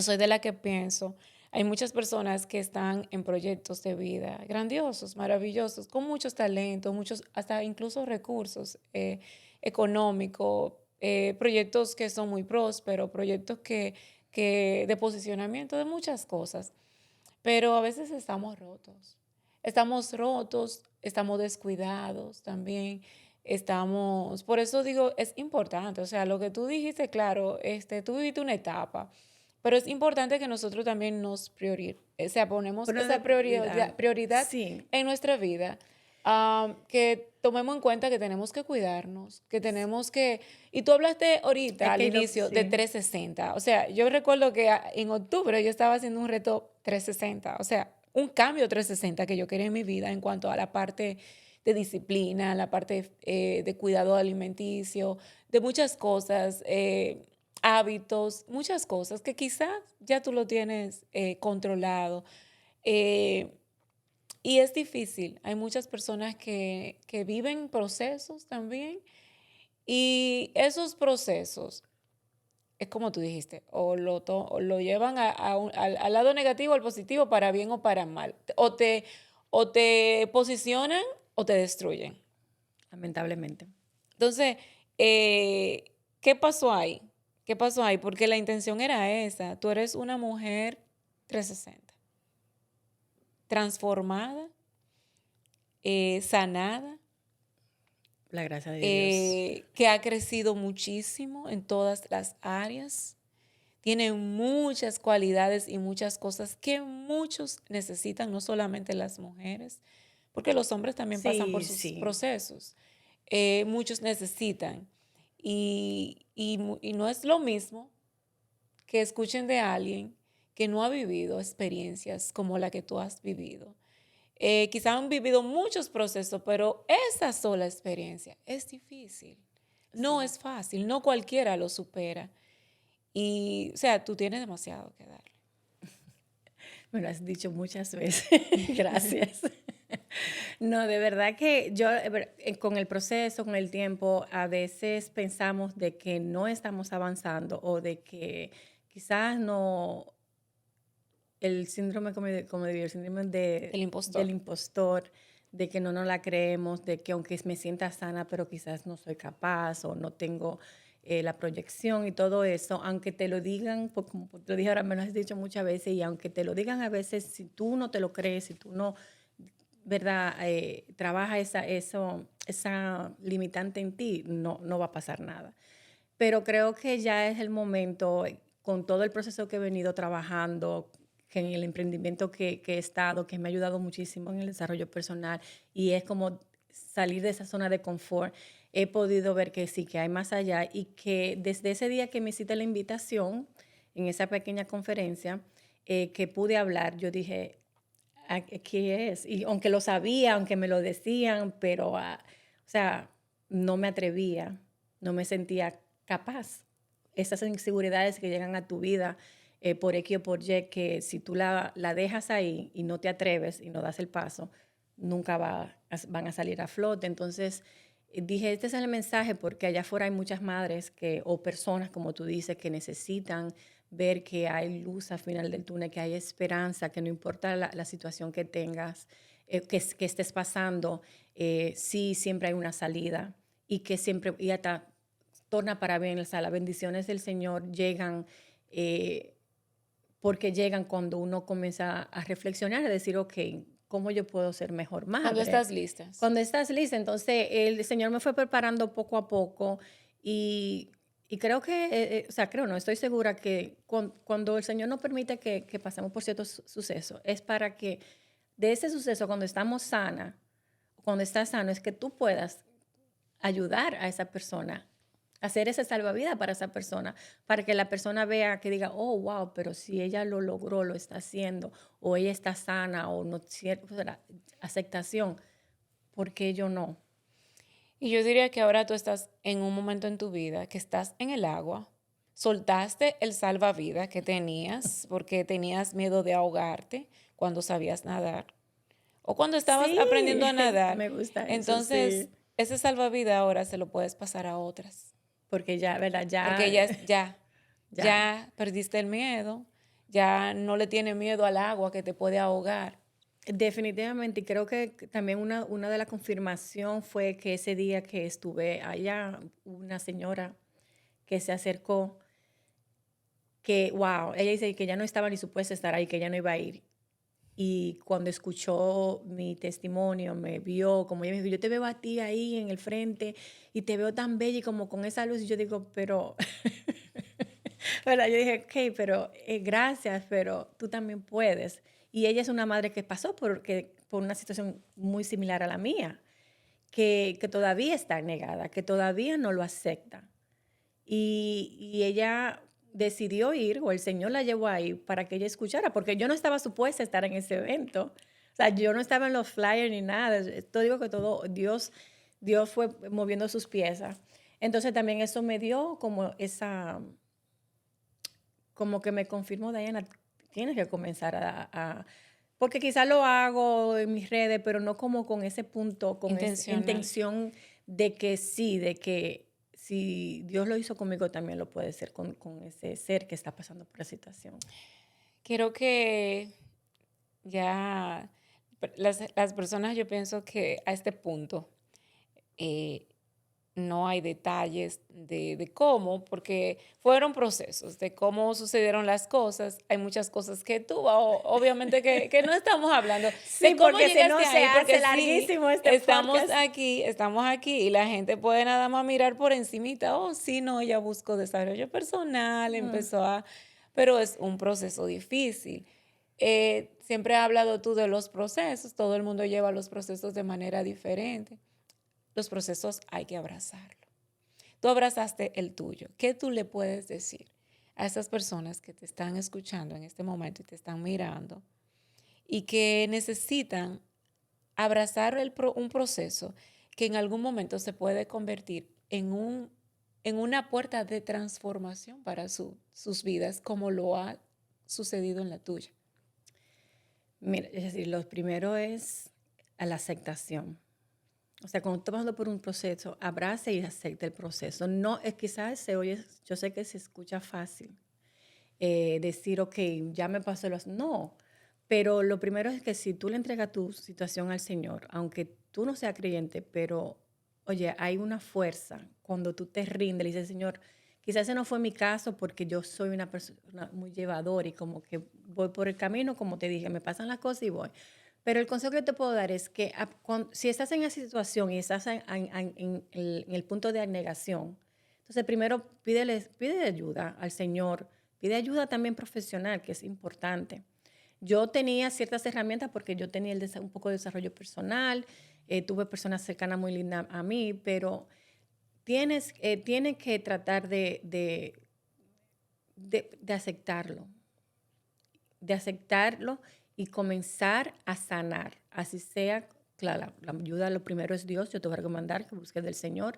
soy de la que pienso, hay muchas personas que están en proyectos de vida grandiosos, maravillosos, con muchos talentos, muchos, hasta incluso recursos económicos, proyectos que son muy prósperos, proyectos que de posicionamiento de muchas cosas. Pero a veces estamos rotos. Estamos rotos, estamos descuidados también. Por eso digo, es importante, o sea, lo que tú dijiste, claro, tú viviste una etapa, pero es importante que nosotros también o sea, ponemos Pero de esa prioridad, prioridad sí, en nuestra vida, que tomemos en cuenta que tenemos que cuidarnos, y tú hablaste ahorita es al que inicio de sí, 360. O sea, yo recuerdo que en octubre yo estaba haciendo un reto 360, o sea, un cambio 360 que yo quería en mi vida en cuanto a la parte de disciplina, la parte de cuidado alimenticio, de muchas cosas, hábitos, muchas cosas que quizás ya tú lo tienes controlado. Eh, y es difícil. Hay muchas personas que viven procesos también, y esos procesos, es como tú dijiste, o lo llevan al lado negativo, al positivo, para bien o para mal. O te posicionan o te destruyen. lamentablemente. Entonces, eh, ¿qué pasó ahí? ¿Qué pasó ahí? Porque la intención era esa. Tú eres una mujer 360, transformada, sanada, La gracia de Dios. que ha crecido muchísimo en todas las áreas. Tiene muchas cualidades y muchas cosas que muchos necesitan, no solamente las mujeres, porque los hombres también pasan por Sí, sus sí. procesos. Muchos necesitan. Y no es lo mismo que escuchen de alguien que no ha vivido experiencias como la que tú has vivido. Quizás han vivido muchos procesos, pero esa sola experiencia es difícil. No Sí. es fácil, no cualquiera lo supera. Y, o sea, tú tienes demasiado que darle. Me lo has dicho muchas veces. Gracias. No, de verdad que yo con el proceso, con el tiempo, a veces pensamos de que no estamos avanzando o de que quizás no, el síndrome, como digo, el síndrome El del impostor. impostor, de que no nos la creemos, de que aunque me sienta sana, pero quizás no soy capaz o no tengo la proyección y todo eso, aunque te lo digan, pues como te lo dije ahora, me lo has dicho muchas veces, y aunque te lo digan a veces, si tú no te lo crees, si tú no, ¿verdad? Trabaja esa limitante en ti, no va a pasar nada. Pero creo que ya es el momento, con todo el proceso que he venido trabajando, que en el emprendimiento que he estado, que me ha ayudado muchísimo en el desarrollo personal, y es como salir de esa zona de confort, he podido ver que sí, que hay más allá, y que desde ese día que me hiciste la invitación, en esa pequeña conferencia, que pude hablar, yo dije, aquí es. Y aunque lo sabía, aunque me lo decían, pero, o sea, no me atrevía, no me sentía capaz. Esas inseguridades que llegan a tu vida por X o por Y, que si tú la dejas ahí y no te atreves y no das el paso, nunca van a salir a flote. Entonces, dije, este es el mensaje porque allá afuera hay muchas madres o personas, como tú dices, que necesitan ver que hay luz al final del túnel, que hay esperanza, que no importa la situación que tengas, que estés pasando, sí, siempre hay una salida y que siempre, y hasta torna para bien, o sea, las bendiciones del Señor llegan, porque llegan cuando uno comienza a reflexionar, a decir, ok, ¿cómo yo puedo ser mejor Cuando madre? estás listas. Cuando estás lista, entonces el Señor me fue preparando poco a poco y, y creo que, o sea, creo, no, estoy segura que cuando el Señor nos permite que pasemos por ciertos sucesos, es para que de ese suceso, cuando estamos sana, cuando estás sano, es que tú puedas ayudar a esa persona hacer ese salvavidas para esa persona, para que la persona vea, que diga, oh, wow, pero si ella lo logró, lo está haciendo, o ella está sana, o no, o sea, aceptación, ¿por qué yo no? Y yo diría que ahora tú estás en un momento en tu vida que estás en el agua, soltaste el salvavidas que tenías porque tenías miedo de ahogarte cuando sabías nadar o cuando estabas Sí, aprendiendo a nadar. me gusta eso, Entonces, sí, ese salvavidas ahora se lo puedes pasar a otras, porque ya, ¿verdad? porque Ya, ya. ya perdiste el miedo, ya no le tienes miedo al agua que te puede ahogar. Definitivamente, y creo que también una de las confirmación fue que ese día que estuve allá, una señora que se acercó, que, wow, ella dice que ya no estaba ni supuesta estar ahí, que ella no iba a ir. Y cuando escuchó mi testimonio, me vio, como ella me dijo, yo te veo a ti ahí en el frente y te veo tan bella y como con esa luz. Y yo digo, pero, ¿verdad? Yo dije, ok, pero gracias, pero tú también puedes. Y ella es una madre que pasó por una situación muy similar a la mía, que todavía está negada, que todavía no lo acepta. Y ella decidió ir, o el Señor la llevó ahí para que ella escuchara, porque yo no estaba supuesta a estar en ese evento. O sea, yo no estaba en los flyers ni nada. Esto digo que todo, Dios fue moviendo sus piezas. Entonces también eso me dio como como que me confirmó, Diana, tienes que comenzar porque quizás lo hago en mis redes, pero no como con ese punto, con esa Intencional. intención de que sí, de que si Dios lo hizo conmigo, también lo puede hacer con ese ser que está pasando por la situación. Quiero que ya las personas, yo pienso que a este punto eh, no hay detalles de cómo, porque fueron procesos, de cómo sucedieron las cosas. Hay muchas cosas que tú, obviamente que no estamos hablando de Sí, cómo porque si no llegaste se ahí, porque hace sí, larguísimo este podcast. estamos aquí y la gente puede nada más mirar por encimita, oh, sí, no, ella buscó desarrollo personal, Mm. empezó a, pero es un proceso difícil. Siempre has hablado tú de los procesos, todo el mundo lleva los procesos de manera diferente. Los procesos hay que abrazarlos. Tú abrazaste el tuyo. ¿Qué tú le puedes decir a esas personas que te están escuchando en este momento y te están mirando y que necesitan abrazar un proceso que en algún momento se puede convertir en una puerta de transformación para sus vidas, como lo ha sucedido en la tuya? Mira, es decir, lo primero es a la aceptación. O sea, cuando estás pasando por un proceso, abrace y acepte el proceso. No, es quizás se oye, yo sé que se escucha fácil decir, ok, ya me pasó los... No, pero lo primero es que si tú le entregas tu situación al Señor, aunque tú no seas creyente, pero, oye, hay una fuerza cuando tú te rindes y dices, Señor, quizás ese no fue mi caso porque yo soy una persona muy llevadora y como que voy por el camino, como te dije, me pasan las cosas y voy. Pero el consejo que te puedo dar es que si estás en esa situación y estás en el punto de abnegación, entonces primero pide ayuda al Señor, pide ayuda también profesional, que es importante. Yo tenía ciertas herramientas porque yo tenía un poco de desarrollo personal, tuve personas cercanas muy lindas a mí, pero tienes que tratar de aceptarlo y comenzar a sanar. Así sea, claro, la ayuda, lo primero es Dios, yo te voy a recomendar que busques del Señor.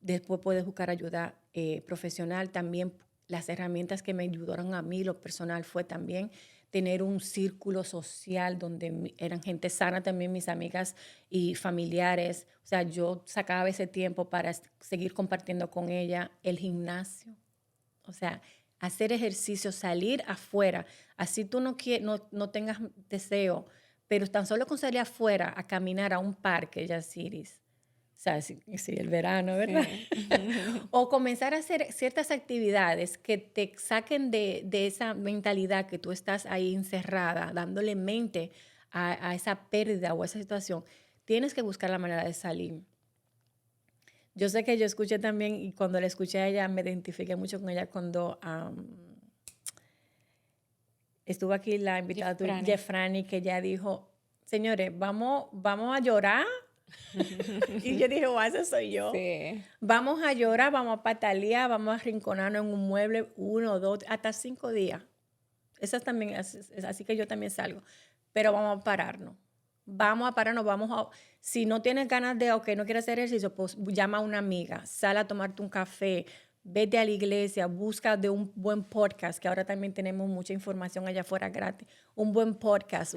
Después puedes buscar ayuda profesional. También las herramientas que me ayudaron a mí, lo personal, fue también tener un círculo social donde eran gente sana, también mis amigas y familiares. O sea, yo sacaba ese tiempo para seguir compartiendo con ella el gimnasio. O sea, hacer ejercicio, salir afuera. Así tú no tengas deseo, pero tan solo con salir afuera a caminar a un parque, Yasiris. O sea, sí, el verano, ¿verdad? Sí. O comenzar a hacer ciertas actividades que te saquen de esa mentalidad que tú estás ahí encerrada, dándole mente a esa pérdida o a esa situación. Tienes que buscar la manera de salir. Yo sé que yo escuché también, y cuando la escuché a ella, me identifiqué mucho con ella cuando estuvo aquí la invitada Gifrani. Jeffrani, que ella dijo, señores, vamos a llorar Y yo dije, wow, ese soy yo. Sí. Vamos a llorar, vamos a patalear, vamos a arrinconarnos en un mueble 1, 2, hasta 5 días. Eso también así que yo también salgo. Pero vamos a pararnos. Si no tienes ganas de, ok, no quieres hacer ejercicio, pues llama a una amiga, sal a tomarte un café, vete a la iglesia, busca de un buen podcast, que ahora también tenemos mucha información allá afuera gratis. Un buen podcast,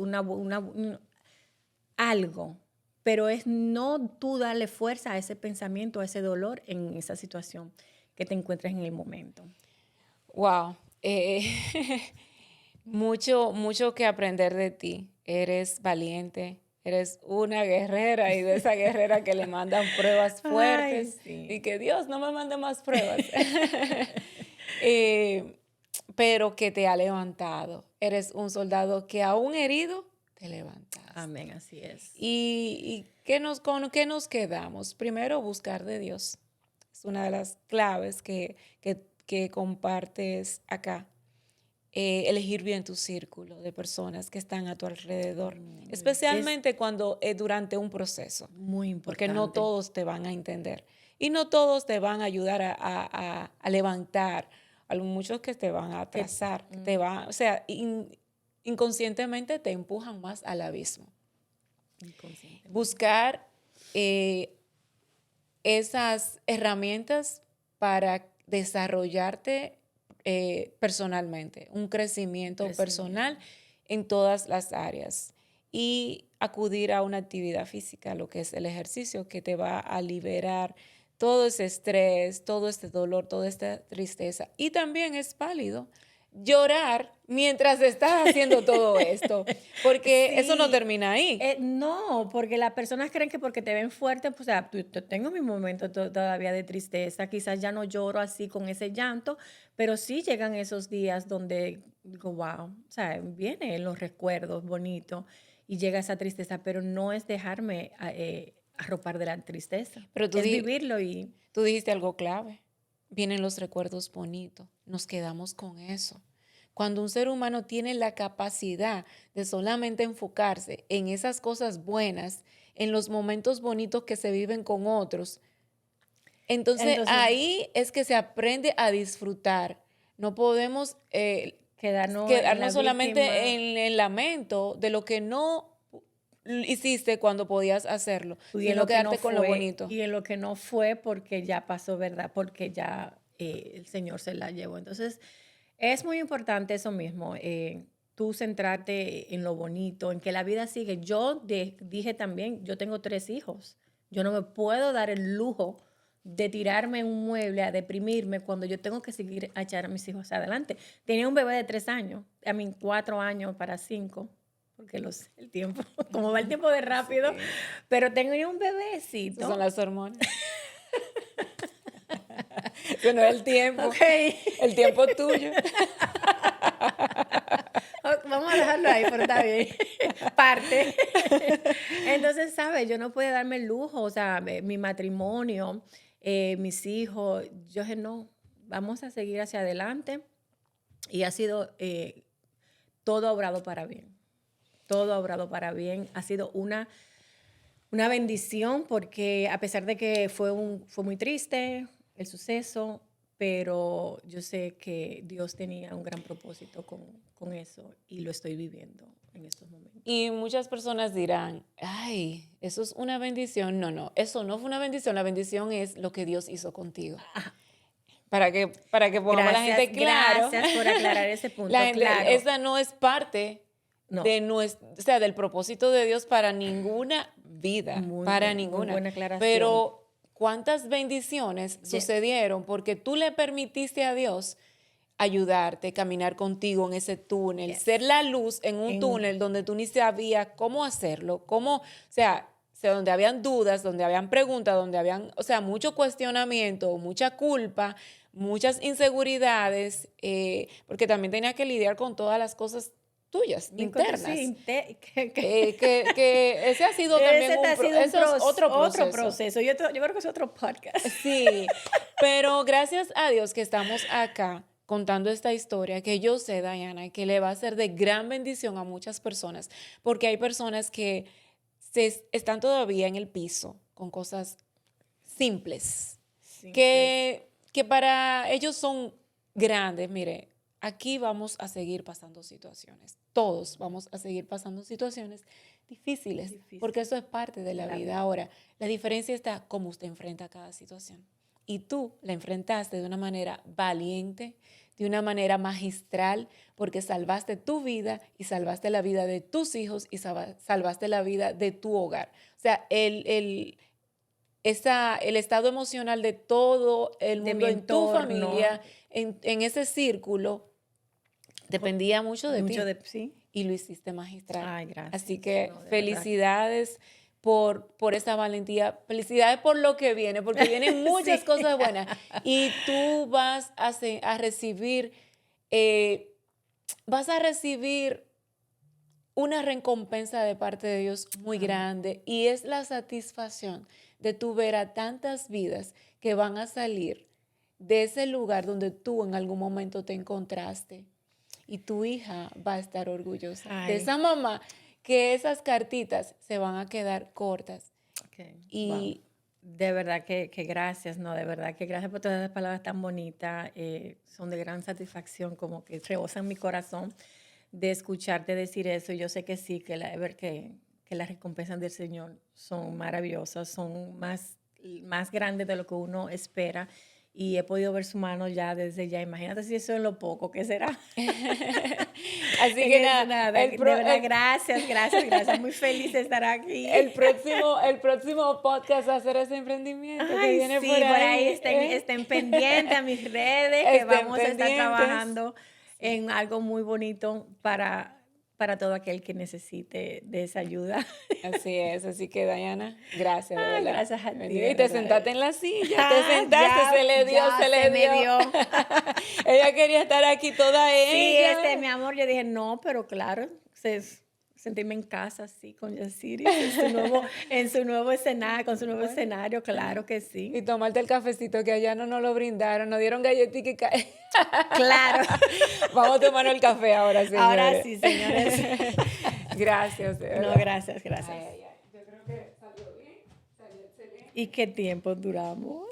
algo. Pero es no tú darle fuerza a ese pensamiento, a ese dolor en esa situación que te encuentres en el momento. Wow. Mucho que aprender de ti. Eres valiente, eres una guerrera y de esa guerrera que le mandan pruebas fuertes. Ay, sí. Y que Dios no me mande más pruebas. Pero que te ha levantado. Eres un soldado que aún herido te levantas. Amén, así es. ¿Y con qué nos quedamos? Primero, buscar de Dios. Es una de las claves que compartes acá. Elegir bien tu círculo de personas que están a tu alrededor, especialmente cuando durante un proceso. Muy importante. Porque no todos te van a entender y no todos te van a ayudar a levantar. Hay muchos que te van a atrasar, o sea, inconscientemente te empujan más al abismo. Buscar esas herramientas para desarrollarte personalmente, un crecimiento personal en todas las áreas y acudir a una actividad física, lo que es el ejercicio, que te va a liberar todo ese estrés, todo este dolor, toda esta tristeza. Y también es válido llorar mientras estás haciendo todo esto, porque Sí. eso no termina ahí. No, porque las personas creen que porque te ven fuerte, pues, o sea, yo tengo mi momento todavía de tristeza, quizás ya no lloro así con ese llanto, pero sí llegan esos días donde digo, wow, o sea, vienen los recuerdos bonitos y llega esa tristeza, pero no es dejarme arropar de la tristeza, Pero es vivirlo y... Tú dijiste algo clave. Vienen los recuerdos bonitos. Nos quedamos con eso. Cuando un ser humano tiene la capacidad de solamente enfocarse en esas cosas buenas, en los momentos bonitos que se viven con otros, entonces ahí es que se aprende a disfrutar. No podemos quedarnos solamente en el lamento de lo que no hiciste cuando podías hacerlo, sino quedarte con lo bonito. Y en lo que no fue porque ya pasó, ¿verdad? Porque ya el Señor se la llevó. Entonces, es muy importante eso mismo, tú centrarte en lo bonito, en que la vida sigue. Yo dije también, yo tengo 3 hijos. Yo no me puedo dar el lujo de tirarme en un mueble a deprimirme cuando yo tengo que seguir a echar a mis hijos adelante. Tenía un bebé de 3 años, 4 años para 5 porque el tiempo, como va el tiempo de rápido, sí. Pero tengo un bebecito. Esas son las hormonas. Eso no es el tiempo. Okay. El tiempo tuyo. Vamos a dejarlo ahí, pero está bien. Parte. Entonces, ¿sabes? Yo no puedo darme el lujo, o sea, mi matrimonio, mis hijos, yo dije, no, vamos a seguir hacia adelante. Y ha sido, todo ha obrado para bien. Todo ha obrado para bien. Ha sido una bendición porque a pesar de que fue muy triste el suceso, pero yo sé que Dios tenía un gran propósito con eso y lo estoy viviendo en estos momentos. Y muchas personas dirán, ay, eso es una bendición. No, eso no fue una bendición. La bendición es lo que Dios hizo contigo. Ajá. Para que pongamos a la gente claro. Gracias por aclarar ese punto. Claro. Esa no es parte del propósito de Dios para ninguna vida, ninguna. Muy buena aclaración. Pero ¿cuántas bendiciones sucedieron porque tú le permitiste a Dios ayudarte, caminar contigo en ese túnel, ser la luz en un túnel donde tú ni sabías cómo hacerlo, donde habían dudas, donde habían preguntas, donde habían, mucho cuestionamiento, mucha culpa, muchas inseguridades, porque también tenía que lidiar con todas las cosas tuyas, internas. Sí, que ese ha sido también otro proceso. Yo creo que es otro podcast. Sí, pero gracias a Dios que estamos acá contando esta historia, que yo sé, Diana, que le va a ser de gran bendición a muchas personas, porque hay personas que están todavía en el piso con cosas simples, Sí, que para ellos son grandes. Mire, aquí vamos a seguir pasando situaciones. Todos vamos a seguir pasando situaciones difíciles, porque eso es parte de la vida. Ahora, la diferencia está cómo usted enfrenta cada situación. Y tú la enfrentaste de una manera valiente, de una manera magistral, porque salvaste tu vida y salvaste la vida de tus hijos y salvaste la vida de tu hogar. O sea, el estado emocional de todo el de mundo mi en tu entorno. familia, en ese círculo, dependía mucho de ti. Sí. Y lo hiciste magistral. Ay, gracias. Así que No, de felicidades por esa valentía. Felicidades por lo que viene, porque vienen muchas Sí. cosas buenas. Y tú a recibir, vas a recibir una recompensa de parte de Dios muy grande, y es la satisfacción de tú ver a tantas vidas que van a salir de ese lugar donde tú en algún momento te encontraste, y tu hija va a estar orgullosa de Ay. esa mamá, que esas cartitas se van a quedar cortas. Okay. Y wow. De verdad que gracias, no, de verdad que gracias por todas esas palabras tan bonitas, son de gran satisfacción, como que rebosan mi corazón de escucharte decir eso. Yo sé que sí, que las recompensas del Señor son maravillosas, son más grandes de lo que uno espera, y he podido ver su mano ya desde ya. Imagínate si eso es lo poco, ¿qué será? así que nada, de verdad, gracias. Muy feliz de estar aquí. El próximo podcast va a ser ese emprendimiento que Ay, viene sí, por ahí. estén pendientes a mis redes, que Estén vamos a estar pendientes. trabajando en algo muy bonito para todo aquel que necesite de esa ayuda. Así es, así que Diana, gracias, de Ay, verdad. gracias a ti, Bendiga. de Y te verdad. sentaste en la silla, Ah, te sentaste, ya, se le dio, ya, se le se me dio. dio. Ella quería estar aquí toda Sí, ella. mi amor, yo dije, no, pero claro, sentirme en casa, sí, con Yasiris, en su nuevo escenario, con su nuevo escenario, claro que Y sí. tomarte el cafecito que allá no nos lo brindaron, nos dieron galletitas y Claro. Vamos a tomar el café ahora, señores. Ahora sí, señores. Gracias, de verdad. No, gracias. Ay, ay, ay. Yo creo que salió bien, salió excelente. ¿Y qué tiempo duramos?